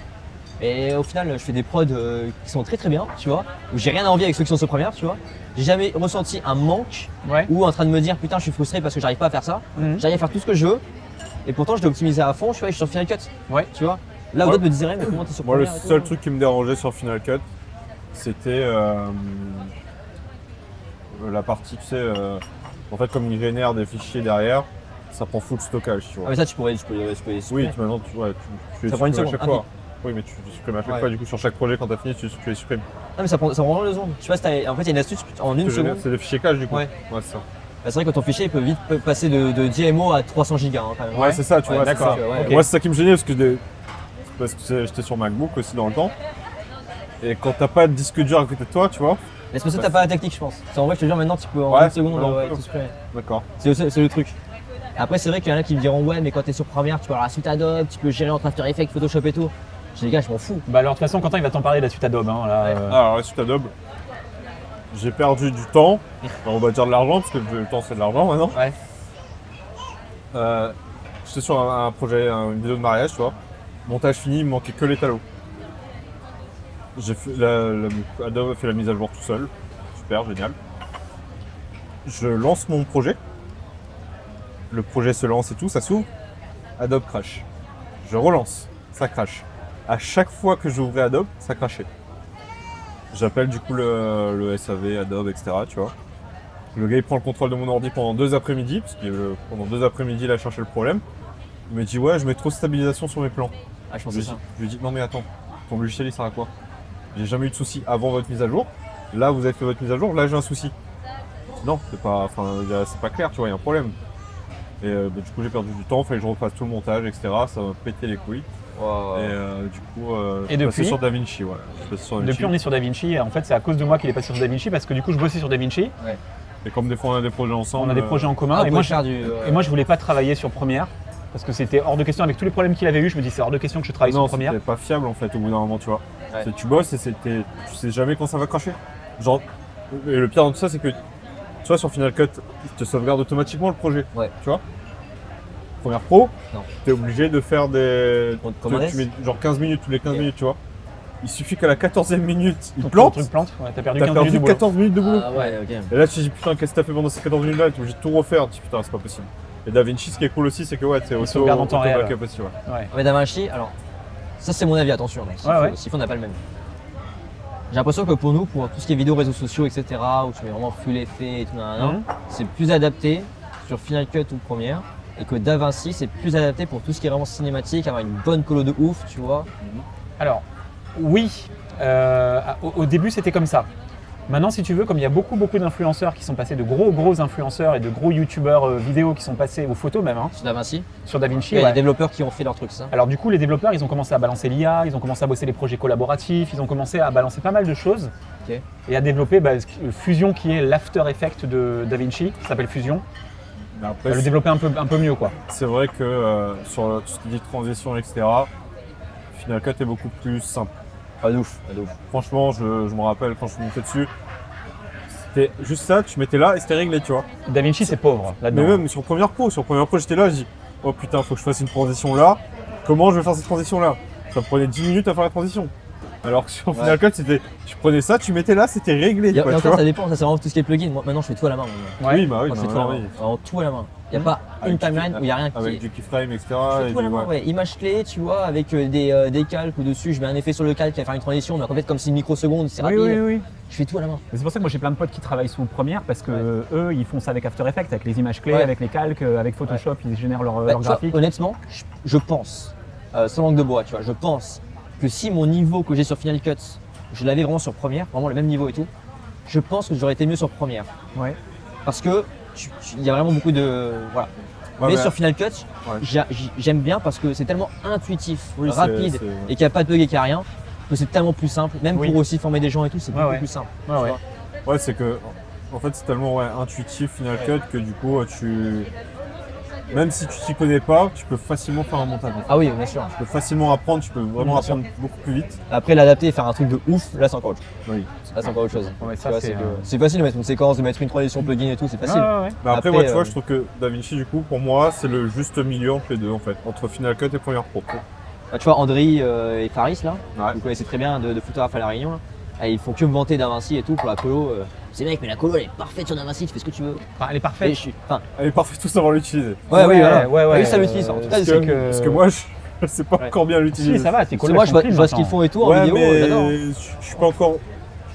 Et au final, je fais des prods qui sont très très bien, tu vois, où j'ai rien à envier avec ceux qui sont sur Premiere, tu vois. J'ai jamais ressenti un manque Ouais. ou en train de me dire, putain, je suis frustré parce que j'arrive pas à faire ça. Mhm. J'arrive à faire tout ce que je veux, et pourtant, je l'ai optimisé à fond, je suis sur Final Cut. Ouais. Tu vois. Là où Ouais. d'autres me disaient, mais comment t'es sur Moi, le Premiere et tout, seul hein. truc qui me dérangeait sur Final Cut, c'était la partie, tu sais, en fait, comme il génère des fichiers derrière, ça prend full stockage, tu Ah vois. mais ça tu pourrais Oui, maintenant, tu Ça prend une supprimes à seconde, chaque ah, fois. Oui, mais tu supprimes à chaque Ouais. fois, du coup, sur chaque projet, quand t'as fini, tu les supprimes. Non mais ça prend vraiment 2 secondes. Je sais pas si en fait il y a une astuce en une seconde. C'est des fichiers cache, du coup. Ouais. Ouais, c'est ça. c'est vrai que ton fichier peut vite passer de 10 MO à 300 Go quand même. Ouais, c'est ça, tu vois. d'accord. Ouais. Moi, c'est ça qui me gênait parce que j'étais sur MacBook aussi dans le temps. Et quand t'as pas de disque dur à côté de toi, tu vois. Mais c'est parce que t'as pas la technique, je pense. En vrai, je te dis maintenant, tu peux en Ouais, une seconde ouais. tout supprimer. D'accord. C'est le truc. Après, c'est vrai qu'il y en a qui me diront, ouais, mais quand t'es sur Premiere, tu peux avoir la suite Adobe, tu peux gérer entre After Effects, Photoshop et tout. Je dis, les gars, je m'en fous. Bah alors de toute façon, Quentin il va t'en parler de la suite Adobe. Hein, là, Alors, la suite Adobe, j'ai perdu du temps. Enfin, on va dire de l'argent, parce que le temps c'est de l'argent maintenant. Ouais. J'étais sur un projet, une vidéo de mariage, tu vois. Montage fini, il me manquait que les talos. J'ai fait Adobe a fait la mise à jour tout seul. Super, génial. Je lance mon projet. Le projet se lance et tout, ça s'ouvre. Adobe crash. Je relance, ça crash. À chaque fois que j'ouvrais Adobe, ça crashait. J'appelle du coup le SAV, Adobe, etc. Tu vois. Le gars il prend le contrôle de mon ordi pendant 2 après-midi, parce que pendant 2 après-midi il a cherché le problème. Il me dit ouais, je mets trop de stabilisation sur mes plans. Ah, je pense Je que lui, c'est ça. je lui dis non mais attends, ton logiciel il sert à quoi? J'ai jamais eu de souci avant votre mise à jour. Là vous avez fait votre mise à jour, là j'ai un souci. Non, c'est pas clair, tu vois, il y a un problème. Et du coup j'ai perdu du temps, fallait que je refasse tout le montage, etc. Ça m'a pété les couilles. Wow. Et du coup, Et je suis passé depuis sur DaVinci, ouais. Je suis passé sur DaVinci. Depuis on est sur DaVinci. En fait c'est à cause de moi qu'il est passé sur DaVinci parce que du coup je bossais sur DaVinci. Et comme des fois on a des projets ensemble. On a des projets en commun. Ah, et moi je voulais pas travailler sur Premiere. Parce que c'était hors de question, avec tous les problèmes qu'il avait eu, je me dis c'est hors de question que je travaille sur Premiere. Non, c'était pas fiable en fait au bout d'un moment, tu vois. Ouais. Tu bosses et tu sais jamais quand ça va cracher. Genre, et le pire dans tout ça, c'est que, tu vois, sur Final Cut, il te sauvegarde automatiquement le projet. Ouais. Tu vois. Premiere Pro, Non. t'es obligé de faire des. Comme Tu mets genre 15 minutes, tous les 15 minutes, tu vois. Il suffit qu'à la 14e minute, il Ton plante. truc plante, ouais, t'as perdu T'as 15 minutes de perdu boulot. 14 minutes de boulot. Ah ouais, ok. Et là, tu te dis putain, qu'est-ce que t'as fait pendant ces 14 minutes là? T'es obligé de tout refaire. Tu te dis putain, c'est pas possible. Et DaVinci, ce qui est cool aussi, c'est que ouais, c'est sauvegarde en temps réel. backup aussi, ouais. Ouais. Mais DaVinci, alors, ça c'est mon avis, attention. S'il faut, on n'a pas le même. J'ai l'impression que pour nous, pour tout ce qui est vidéo, réseaux sociaux, etc., où tu mets vraiment full effet et tout, c'est plus adapté sur Final Cut ou Premiere. Et que DaVinci, c'est plus adapté pour tout ce qui est vraiment cinématique, avoir une bonne colo de ouf, tu vois. Alors, oui, au début c'était comme ça. Maintenant, si tu veux, comme il y a beaucoup d'influenceurs qui sont passés, de gros influenceurs et de gros youtubeurs vidéo qui sont passés, ou photos même, hein, Sur DaVinci. sur DaVinci. Il y a Ouais. des développeurs qui ont fait leur truc, ça. Alors du coup, les développeurs, ils ont commencé à balancer l'IA, ils ont commencé à bosser les projets collaboratifs, ils ont commencé à balancer pas mal de choses. Ok. Et à développer Fusion, qui est l'After Effect de DaVinci, qui s'appelle Fusion. Mais après, Le développer un peu mieux, quoi. c'est vrai que sur tout ce qui dit transition, etc., Final Cut est beaucoup plus simple. Pas de ouf, pas de ouf. Franchement, je me rappelle quand je suis monté dessus, c'était juste ça, tu mettais là et c'était réglé, tu vois. DaVinci, c'est pauvre Mais là-dedans. même sur Premiere Pro, j'étais là, je dis oh putain, faut que je fasse une transition là. Comment je vais faire cette transition là? Ça me prenait 10 minutes à faire la transition. Alors que sur Final Cut, c'était tu prenais ça, tu mettais là, c'était réglé. Et Quoi, tu encore, vois. ça dépend, ça c'est vraiment tout ce qui est plugin. Moi, maintenant, je fais tout à la main. Ouais. Oui, bah oui, Je fais non, tout à la non, main. oui. Vraiment tout à la main. Il n'y a pas une timeline où il n'y a rien qui Avec est. du keyframe, etc. Je fais et tout à la du- main, ouais. ouais. Image clé, tu vois, avec des calques au-dessus. Je mets un effet sur le calque qui va faire une transition, mais en fait, comme c'est une microseconde, c'est rapide. Oui. Je fais tout à la main. Mais c'est pour ça que moi j'ai plein de potes qui travaillent sous Premiere parce que eux ils font ça avec After Effects, avec les images clés, Ouais. avec les calques, avec Photoshop, ils génèrent leur Bah, tu vois, graphique. honnêtement, je pense, sans langue de bois, tu vois, je pense que si mon niveau que j'ai sur Final Cut, je l'avais vraiment sur Premiere, vraiment le même niveau et tout, je pense que j'aurais été mieux sur Premiere. Ouais. Parce que il y a vraiment beaucoup de. Voilà. Ouais, mais mais- sur Final Cut, Ouais. j'aime bien parce que c'est tellement intuitif, Oui, c'est- rapide c'est- et qu'il n'y a pas de bug et qu'il n'y a rien, que c'est tellement plus simple. Même Oui. pour aussi former des gens et tout, c'est beaucoup Ouais. plus simple. Ouais, tu ouais. vois. Ouais, c'est que en fait c'est tellement intuitif Final Cut que du coup même si tu t'y connais pas, tu peux facilement faire un montage. Ah oui, bien sûr. Tu peux facilement apprendre, tu peux vraiment Bien sûr. apprendre beaucoup plus vite. Après, l'adapter et faire un truc de ouf, là c'est encore autre chose. Oui. Là c'est encore autre chose. Ouais, Tu ça, vois, c'est, c'est facile de mettre une séquence, de mettre une transition plugin et tout, c'est facile. Ouais. Mais après, Après, moi, tu vois, je trouve que DaVinci, du coup, pour moi, c'est le juste milieu entre les deux, en fait, entre Final Cut et Premiere Pro. Bah, tu vois, André et Faris là, Ouais. vous connaissez très bien de photographe à La Réunion. Là. Et ils font que me vanter DaVinci et tout pour la colo. C'est mec, mais la colo elle est parfaite sur DaVinci, tu fais ce que tu veux. Enfin, elle est Et parfaite. je suis. Enfin, Elle est parfaite, tout savoir l'utiliser. ouais, oui, voilà. ouais. Oui, ça l'utilise. En tout cas, Parce c'est que, parce que moi, je sais pas Ouais. encore bien Si, l'utiliser. ça va, tes Parce que collègues moi, sont je vois ce qu'ils font et tout en Ouais, vidéo, mais j'adore. je suis pas encore.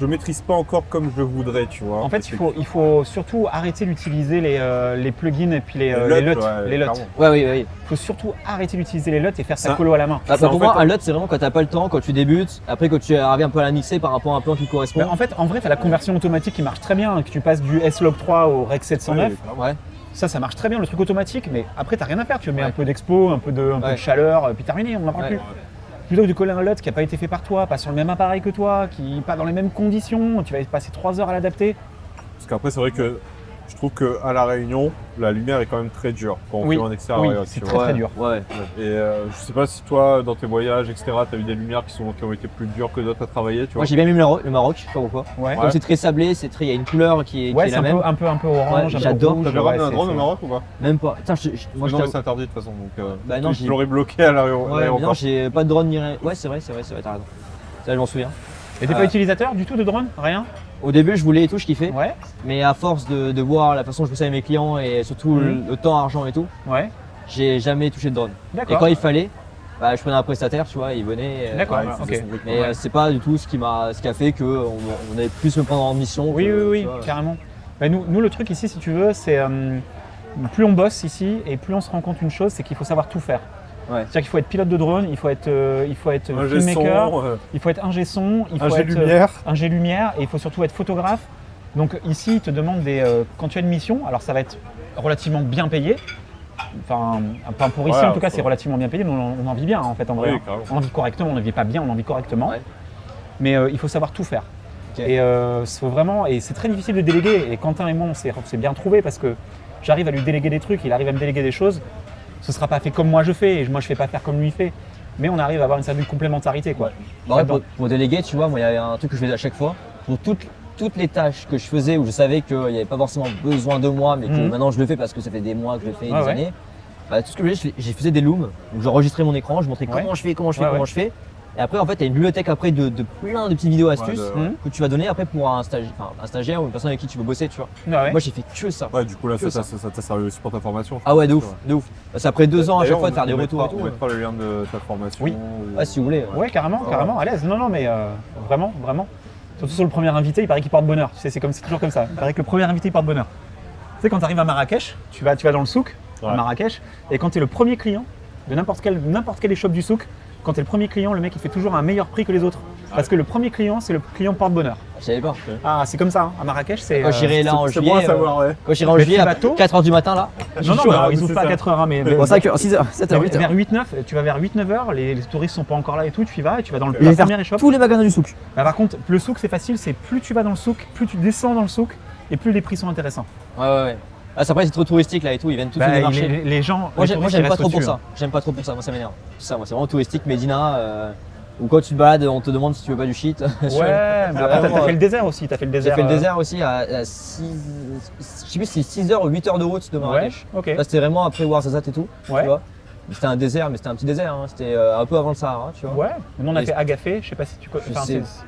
je maîtrise pas encore comme je voudrais, tu vois. En fait, il faut surtout arrêter d'utiliser les plugins et puis les LUT. Les LUT. Ouais. Il faut surtout arrêter d'utiliser les LUT et faire sa colo à la main. Pour moi, un LUT, c'est vraiment quand t'as pas le temps, quand tu débutes, après quand tu arrives un peu à la mixer par rapport à un plan qui correspond. En fait, en vrai, tu as la conversion automatique qui marche très bien, que tu passes du S-Log 3 au Rec 709. Ouais. Ça marche très bien, le truc automatique, mais après, t'as rien à faire. Tu mets un peu d'expo, un peu de chaleur, puis terminé, on n'en parle plus. Plutôt que de coller un LUT qui n'a pas été fait par toi, pas sur le même appareil que toi, qui n'est pas dans les mêmes conditions, tu vas passer 3 heures à l'adapter. Parce qu'après, c'est vrai que je trouve qu'à La Réunion, la lumière est quand même très dure quand on fait en extérieur. Oui, c'est très dur. Ouais. Et je sais pas si toi, dans tes voyages, etc., tu as eu des lumières qui ont été plus dures que d'autres à travailler, tu vois. Moi, j'ai bien aimé le Maroc, je sais pas pourquoi. Ouais. Comme c'est très sablé, il y a une couleur qui est la même. Un peu orange. Ouais, j'adore. T'avais ramené un drone au Maroc ou pas? Même pas. Moi, non, mais c'est interdit de toute façon, donc non, je l'aurais bloqué à l'aéroport. Non, j'ai pas de drone ni rien. Ouais, c'est vrai, t'as raison. Ça, je m'en souviens. Et t'es pas utilisateur du tout de drone? Rien? Au début, je voulais et tout, je kiffais. Ouais. Mais à force de voir la façon dont je bossais avec mes clients et surtout le temps, argent et tout, j'ai jamais touché de drone. D'accord. Et quand il fallait, je prenais un prestataire, tu vois, il venait. D'accord, ok. Mais c'est pas du tout ce qui a fait qu'on avait plus me prendre en mission. Oui, carrément. Bah, nous, le truc ici, si tu veux, c'est plus on bosse ici et plus on se rend compte une chose, c'est qu'il faut savoir tout faire. Ouais. C'est-à-dire qu'il faut être pilote de drone, il faut être filmmaker, il faut être ingé son, il faut être ingé lumière et il faut surtout être photographe. Donc ici, ils te demandent quand tu as une mission, alors ça va être relativement bien payé. Enfin, pas pour ici en tout cas, c'est relativement bien payé. Nous, on en vit bien en fait en vrai. Oui, on en vit correctement, on ne vit pas bien, on en vit correctement. Ouais. Mais il faut savoir tout faire. Okay. Et c'est très difficile de déléguer. Et Quentin et moi, on s'est bien trouvés parce que j'arrive à lui déléguer des trucs, il arrive à me déléguer des choses. Ce ne sera pas fait comme moi je fais et moi je ne fais pas faire comme lui fait. Mais on arrive à avoir une certaine complémentarité, quoi. Pour déléguer, tu vois, moi il y a un truc que je faisais à chaque fois. Pour toutes les tâches que je faisais où je savais qu'il n'y avait pas forcément besoin de moi, mais que maintenant je le fais parce que ça fait des mois que je le fais, des années. Tout ce que je faisais des looms, où j'enregistrais mon écran, je montrais comment je fais. Et après, en fait, tu as une bibliothèque après de plein de petites vidéos astuces que tu vas donner après pour un stagiaire ou une personne avec qui tu veux bosser, tu vois. Moi, j'ai fait que ça. Ouais, du coup, là, ça t'a servi aussi pour ta formation. Ah ouais, de ouf. C'est après 2 ans à chaque fois de faire des retours et tout. On mettra le lien de ta formation. Oui. Si vous voulez. Ouais, carrément, à l'aise. Non, mais vraiment. Surtout sur le premier invité, il paraît qu'il porte bonheur. Tu sais, c'est toujours comme ça. Il paraît que le premier invité, il porte bonheur. Tu sais, quand tu arrives à Marrakech, tu vas dans le souk à Marrakech, et quand tu es le premier client de n'importe quelle échoppe du souk, quand tu es le premier client, le mec il fait toujours un meilleur prix que les autres. Parce que le premier client, c'est le client porte-bonheur. Je savais pas. Ah, c'est comme ça, hein. À Marrakech, c'est. Quand j'irai là en juillet. C'est bon à savoir, Quand j'irai en juillet à 4h du matin là. Non, ils ouvrent pas à 4h, mais. Bon, 5h, 6h, 7h, 8h. Vers 8-9, tu vas vers 8-9h, les touristes sont pas encore là et tout, tu y vas et tu vas dans la première échoppe. Tous les magasins du souk. Par contre, le souk c'est facile, c'est plus tu vas dans le souk, plus tu descends dans le souk et plus les prix sont intéressants. Ouais. Après c'est trop touristique là et tout, ils viennent tous du marché. Les gens. Moi j'aime pas trop pour ça. J'aime pas trop pour ça, moi ça m'énerve. C'est vraiment touristique, Médina. Ou quand tu te balades, on te demande si tu veux pas du shit. Ouais, t'as fait le désert aussi. J'ai fait le désert aussi à 6, je sais plus si c'est 6h ou 8h de route de Marrakech. Ouais, ok. Là c'était vraiment après Ouarzazate et tout. Ouais. Tu vois. C'était un désert, mais c'était un petit désert. C'était un peu avant le Sahara, tu vois. Ouais. Nous on a fait Agafé, je sais pas si tu connais.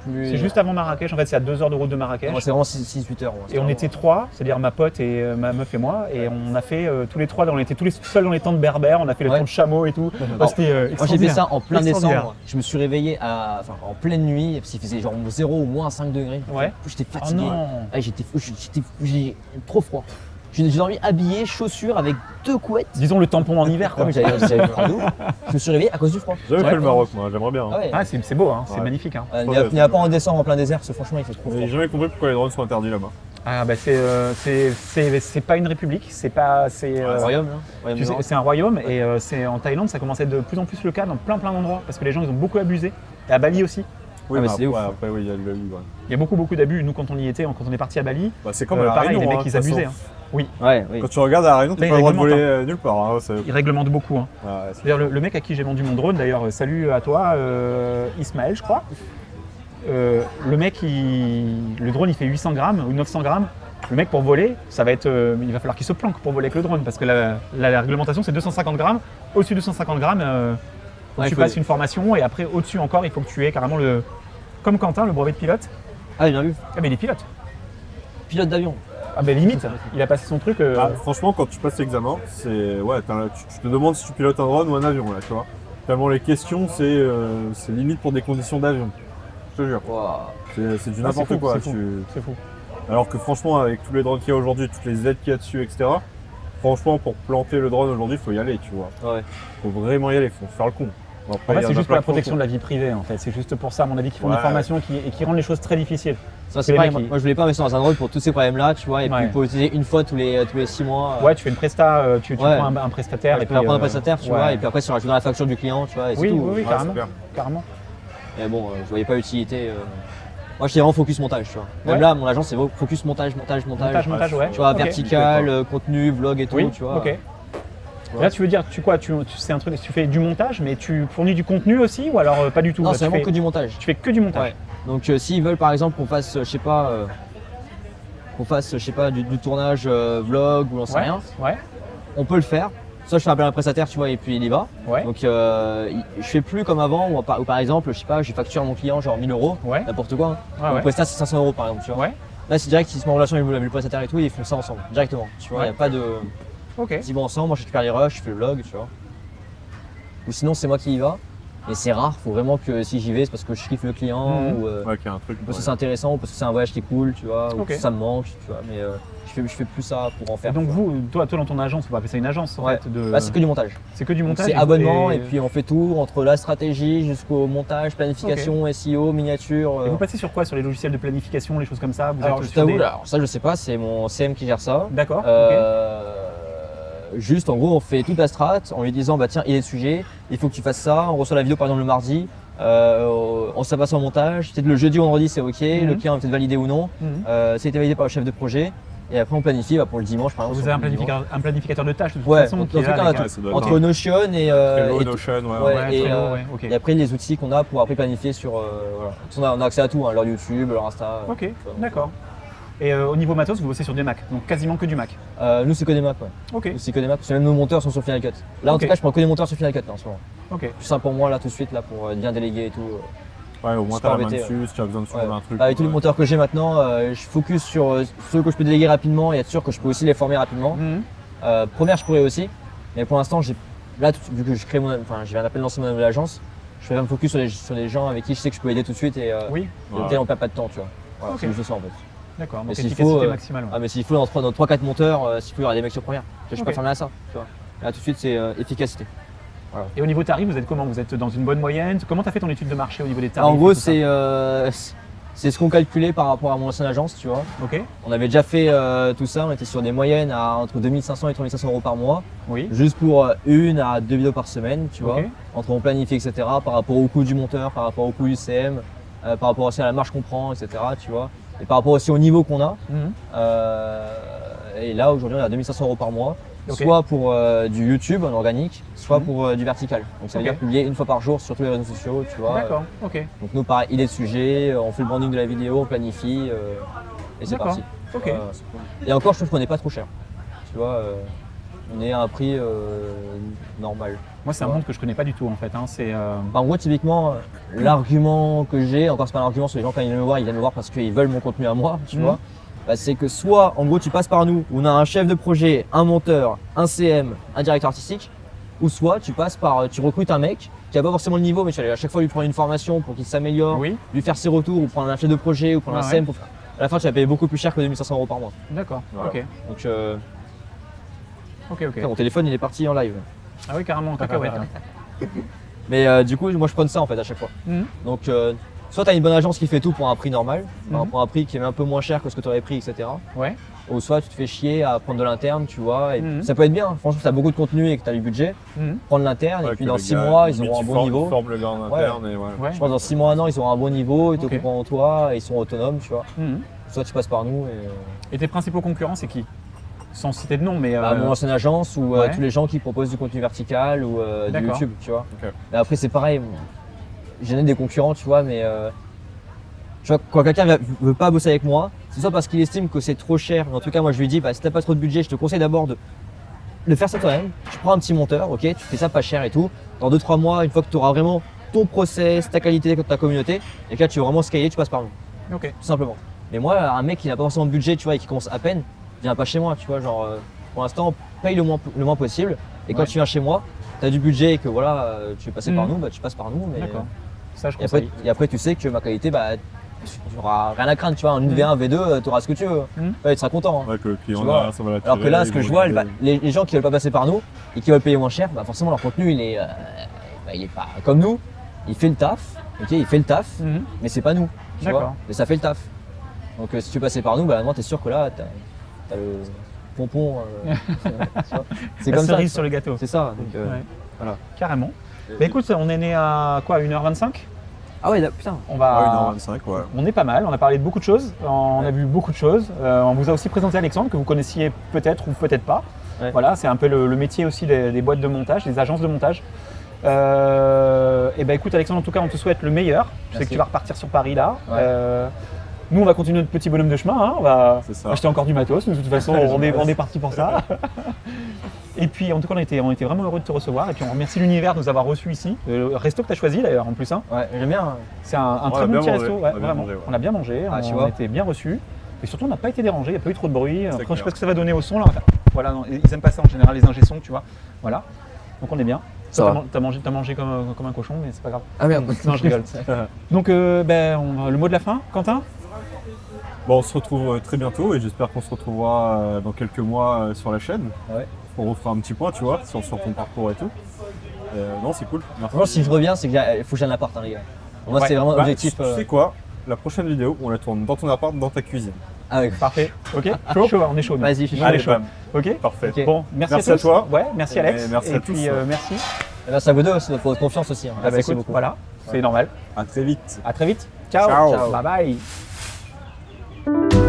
C'est juste avant Marrakech. En fait, c'est à 2 heures de route de Marrakech. C'est vraiment 6-8 heures. Et on était 3, c'est-à-dire ma pote et ma meuf et moi, et on a fait tous les 3, on était tous seuls dans les tentes berbères, on a fait le temps de chameau et tout. Moi j'ai fait ça en plein décembre. Je me suis réveillé en pleine nuit, parce qu'il faisait genre 0 ou moins 5 degrés. Ouais. J'étais fatigué. Oh J'ai trop froid. J'ai dormi habillé, chaussures avec 2 couettes. Disons le tampon en hiver, quoi. J'avais froid de ouf. Je me suis réveillé à cause du froid. J'avais fait le Maroc, moi, j'aimerais bien. Ah, c'est beau, hein. C'est magnifique. Hein. Il n'y a pas en décembre en plein désert, parce que franchement il fait trop froid. J'ai jamais compris pourquoi les drones sont interdits là-bas. Ah bah c'est pas une république, c'est un royaume. C'est un royaume et c'est en Thaïlande, ça commence à être de plus en plus le cas dans plein d'endroits parce que les gens ils ont beaucoup abusé. Et à Bali aussi. Oui, mais c'est ouf. Après, oui, il y a le Il y a beaucoup d'abus. Nous, quand on y était, quand on est parti à Bali, c'est comme à pareil, Réunion, les mecs ils abusaient. Hein. Oui. Quand tu regardes à La Réunion, tu n'as pas le droit de voler nulle part. Hein, ils réglementent beaucoup. Hein. C'est-à-dire le mec à qui j'ai vendu mon drone, d'ailleurs, salut à toi, Ismaël, je crois. Le mec, le drone il fait 800 grammes ou 900 grammes. Le mec pour voler, ça va être, il va falloir qu'il se planque pour voler avec le drone parce que la réglementation c'est 250 grammes. Au-dessus de 250 grammes, tu passes une formation et après au-dessus encore, il faut que tu aies carrément comme Quentin, le brevet de pilote. Ah, il a vu. Ah mais il est pilote. Pilote d'avion. Ah ben limite, il a passé son truc. Franchement, quand tu passes l'examen, tu te demandes si tu pilotes un drone ou un avion là, tu vois. Tellement les questions, c'est limite pour des conditions d'avion. je te jure. Wow. C'est du Ah, n'importe c'est fou, quoi. c'est fou. C'est fou. Alors que franchement, avec tous les drones qu'il y a aujourd'hui, toutes les aides qu'il y a dessus, etc., franchement, pour planter le drone aujourd'hui, il faut y aller, tu vois. Ouais. Faut vraiment y aller, faut faire le con. Après, En fait, il y en c'est a juste plein pour la qui font le protection con. de la vie privée, en fait. C'est juste pour ça, à mon avis, qu'ils font des Ouais. formations et qui rendent les choses très difficiles. Ça c'est Les pareil, mecs, moi je voulais pas investir dans un drone pour tous ces problèmes-là, tu vois, et Ouais. puis pour utiliser une fois tous les 6 mois. Ouais, tu fais une presta, tu Ouais. prends un prestataire. Et puis prendre un prestataire, tu vois, et puis après se rajouter dans la facture du client, tu vois, et c'est Oui, tout. oui, oui, Ouais, carrément. c'est clair. Carrément. Et bon, je voyais pas l'utilité. Moi j'étais vraiment focus montage, tu vois. Même Ouais. là, mon agence c'est vraiment focus montage. Montage, ouais. Tu vois, Ok. vertical, contenu, vlog et tout, Oui, tu vois. ok. Là, tu veux dire, c'est un truc, tu fais du montage, mais tu fournis du contenu aussi, ou alors pas du tout? Non, Là, c'est tu vraiment fais, que du montage. tu fais que du montage. Ouais. Donc s'ils veulent par exemple qu'on fasse, je sais pas, du tournage vlog ou j'en sais Ouais. rien, Ouais. on peut le faire. Soit je fais appel à un prestataire, tu vois, et puis il y va. Ouais. Donc je fais plus comme avant où par exemple, je sais pas, je facture à mon client genre 1000 €, Ouais. n'importe quoi. Ouais, Mon ouais. prestat c'est 500 € par exemple, tu vois. Ouais. Là c'est direct, s'ils se mettent en relation avec le prestataire et tout, ils font ça ensemble, directement. Tu vois, il Ouais. n'y a pas de. Ok. Ils vont ensemble, moi je récupère les rushs, je fais le vlog, tu vois. Ou sinon c'est moi qui y va. Et c'est rare, faut vraiment que si j'y vais, c'est parce que je kiffe le client Mhm. ou Ouais, qu'il y a un truc. parce que ouais. c'est intéressant ou parce que c'est un voyage qui est cool, tu vois, ou Ok. que ça me manque, tu vois. Mais je fais plus ça pour en Et faire. donc tu vois. toi dans ton agence, on va appeler ça une agence en Ouais. fait. De... Bah, c'est que du montage. c'est que du Donc, montage. c'est et- abonnement et puis on fait tout entre la stratégie jusqu'au montage, planification, SEO, miniature. Et vous passez sur quoi? Sur les logiciels de planification, les choses comme ça? Vous Alors êtes je sur t'avoue, des- alors ça je sais pas, c'est mon CM qui gère ça. D'accord. Ok. Juste en gros on fait toute la strat en lui disant bah tiens il y a des sujets, il faut que tu fasses ça, on reçoit la vidéo par exemple le mardi, on se passe en montage, peut-être le jeudi ou vendredi c'est ok, le client va peut-être valider ou non, Mhm. c'est été validé par le chef de projet et après on planifie pour le dimanche par exemple. Vous sur avez le dimanche. un planificateur de tâches de toute Ouais, façon dans qui est tous les là, cas, avec on a un- ça doit être entre Notion et, Trello, et Notion, ouais. ouais, Ouais, et, Trello, ouais, ok. et après les outils qu'on a pour après planifier sur voilà. On a accès à tout, hein, leur YouTube, leur Insta. Ok, tu vois. d'accord. Et au niveau matos, vous bossez sur des Mac, donc quasiment que du Mac. Nous c'est que des Mac, ouais. Ok, Nous c'est que des Mac, parce que même nos monteurs sont sur Final Cut. Là en Ok. tout cas je prends que des monteurs sur Final Cut là, en ce moment. ok. Plus simple pour moi là tout de suite là pour bien déléguer et tout. Ouais, au moins C'est pas t'as la main embêté, dessus, si tu as besoin de changer Ouais. un truc. Avec tous les ouais. monteurs que j'ai maintenant, je focus sur ceux que je peux déléguer rapidement et être sûr que je peux aussi les former rapidement. Mhm. Première, je pourrais aussi, mais pour l'instant, vu que je crée j'ai un appel lancé mon nouvelle agence, je vais me focus sur les gens avec qui je sais que je peux aider tout de suite et Oui, auxquels on perd pas de temps, tu vois. Voilà, Ok. c'est juste ça en fait. d'accord. Donc Mais s'il efficacité faut, maximale. Ouais. Ah, mais s'il faut dans 3-4 monteurs, s'il faut y aura des mecs sur première, je suis Ok. pas fermé à ça, tu vois. Là tout de suite, c'est efficacité. Et au niveau tarif, vous êtes comment? Vous êtes dans une bonne moyenne? Comment tu as fait ton étude de marché au niveau des tarifs? Alors, en gros, et tout ça c'est ce qu'on calculait par rapport à mon ancienne agence, tu vois. Ok, On avait déjà fait tout ça, on était sur des moyennes à entre 2500 et 3500 € par mois. oui. Juste pour 1 à 2 vidéos par semaine, tu vois, Ok. entre on planifie, etc., par rapport au coût du monteur, par rapport au coût du CM, par rapport aussi à la marge qu'on prend, etc., tu vois, et par rapport aussi au niveau qu'on a. Mhm. Et là, aujourd'hui, on est à 2500 € par mois, Ok. soit pour du YouTube en organique, soit Mhm. pour du vertical. Donc ça veut Ok. dire publier une fois par jour sur tous les réseaux sociaux, tu vois. D'accord, ok. Donc nous, pareil, idée de sujet, on fait le branding de la vidéo, on planifie, et c'est D'accord. parti. Ok. Voilà. Et encore, je trouve qu'on n'est pas trop cher. Tu vois, on est à un prix normal. Moi, c'est un monde que je connais pas du tout en fait. Hein. C'est Bah, en gros, typiquement, l'argument que j'ai, encore c'est pas un argument, c'est les gens quand ils viennent me voir parce qu'ils veulent mon contenu à moi, tu Mhm. vois. Bah, c'est que soit, en gros, tu passes par nous, on a un chef de projet, un monteur, un CM, un directeur artistique, ou soit tu recrutes un mec qui a pas forcément le niveau, mais tu vas aller à chaque fois lui prendre une formation pour qu'il s'améliore, oui, lui faire ses retours, ou prendre un chef de projet, ou prendre un Ouais, CM. À la fin, tu vas payer beaucoup plus cher que 2500 € par mois. d'accord. Voilà. Ok, Donc, ok, ok. mon téléphone, il est parti en live. Ah oui, carrément, en cacahuète. Hein. Mais du coup, moi, je prends ça en fait à chaque fois. Mhm. Donc, soit tu as une bonne agence qui fait tout pour un prix normal, Mhm. pour un prix qui est un peu moins cher que ce que tu aurais pris, etc. Ouais. Ou soit tu te fais chier à prendre de l'interne, tu vois. Et Mhm. ça peut être bien. Franchement, si tu as beaucoup de contenu et que tu as du budget, Mhm. prendre l'interne. Ouais, Et puis que dans le 6 gars, mois, ils limite, auront un tu bon formes- niveau. formes le gars en interne et ouais. Ouais. Je pense que dans 6 mois, 1 an, ils auront un bon niveau, ils Ok. t'occuperont en toi, et ils sont autonomes, tu vois. Mhm. Soit tu passes par nous. Et tes principaux concurrents, c'est qui? Sans citer de nom, mais. Mon ancienne agence ou ouais. tous les gens qui proposent du contenu vertical ou du D'accord. YouTube, tu vois. Ok. Mais après, c'est pareil. J'en ai des concurrents, tu vois, mais tu vois, quand quelqu'un veut pas bosser avec moi, c'est soit parce qu'il estime que c'est trop cher, mais en tout cas, moi je lui dis, bah, si t'as pas trop de budget, je te conseille d'abord de faire ça toi-même. Tu prends un petit monteur, ok, tu fais ça pas cher et tout. Dans 2-3 mois, une fois que tu auras vraiment ton process, ta qualité, ta communauté, et que là tu veux vraiment scaler, tu passes par nous, Ok. tout simplement. Mais moi, un mec qui n'a pas forcément de budget, tu vois, et qui commence à peine, viens pas chez moi, tu vois, genre, pour l'instant, paye le moins possible. Et quand Ouais. tu viens chez moi, tu as du budget et que voilà, tu veux passer par Mhm. nous, bah tu passes par nous. Mais D'accord. Ça, je Et après, conseille. tu sais que ma qualité, bah, tu n'auras rien à craindre, tu vois. En une V1, V2, tu auras ce que tu veux. Ouais, tu seras content. Ouais, que le client Tu vois. là, ça va l'attirer, Alors que là, ce ils que vont je vois, utiliser. les gens qui veulent pas passer par nous et qui veulent payer moins cher, bah forcément leur contenu il est pas comme nous. Il fait le taf, ok, il fait le taf, Mhm. mais c'est pas nous. Tu D'accord. vois. Mais ça fait le taf. Donc si tu passais par nous, bah maintenant t'es sûr que là t'as le pompon. Tu vois. C'est La comme ça. cerise sur le gâteau. C'est ça. Donc, Ouais, voilà. carrément. Bah écoute, on est né à quoi, 1h25? Ah ouais, putain. On Ouais, va. 1h25, ouais. On est pas mal, on a parlé de beaucoup de choses, on a vu beaucoup de choses. On vous a aussi présenté Alexandre, que vous connaissiez peut-être ou peut-être pas. Ouais. Voilà, c'est un peu le métier aussi des boîtes de montage, des agences de montage. Et ben écoute Alexandre, en tout cas on te souhaite le meilleur. Je sais Merci. que tu vas repartir sur Paris là. Ouais. Nous on va continuer notre petit bonhomme de chemin, hein. On va C'est ça. acheter encore du matos, de toute façon on est parti pour ça. Et puis en tout cas on était vraiment heureux de te recevoir et puis on remercie l'univers de nous avoir reçus ici. Le resto que tu as choisi d'ailleurs en plus. Hein. Ouais, j'aime bien. C'est un On très a bon bien petit mangé, resto, on a ouais, bien vraiment. mangé, ouais. On a bien mangé, Ah, tu on vois. a été bien reçus. Et surtout on n'a pas été dérangé, il n'y a pas eu trop de bruit. Après je sais clair. pas ce que ça va donner au son là. Voilà, non, ils aiment pas ça en général les ingé-sons, tu vois. Voilà. Donc on est bien. Ça Toi, va. t'as mangé comme un cochon, mais c'est pas grave. Ah merde. Non, je rigole. Donc le mot de la fin, Quentin? Bon, on se retrouve très bientôt et j'espère qu'on se retrouvera dans quelques mois sur la chaîne. Ouais. On refera un petit point, tu vois, sur ton parcours et tout. Non, c'est cool. Merci. Franchement, si je reviens, c'est qu'il faut que j'aille à l'appart, hein, les gars. Moi, Ouais. c'est vraiment Bah, l'objectif. Tu sais quoi? La prochaine vidéo, on la tourne dans ton appart, dans ta cuisine. Ah ouais. Parfait. Ok. Chaud, on est chaud. nous. Vas-y, je suis Nous, on est chaud. chaud. Ok. Parfait. Ok. Bon, merci Merci à à tous. toi. Ouais, merci Alex. Et merci à tous. puis merci. Merci à vous deux aussi pour votre confiance aussi. Hein. Ah bah, Merci écoute, beaucoup. voilà, c'est normal. À très vite. À très vite. Ciao. Ciao. Bye bye.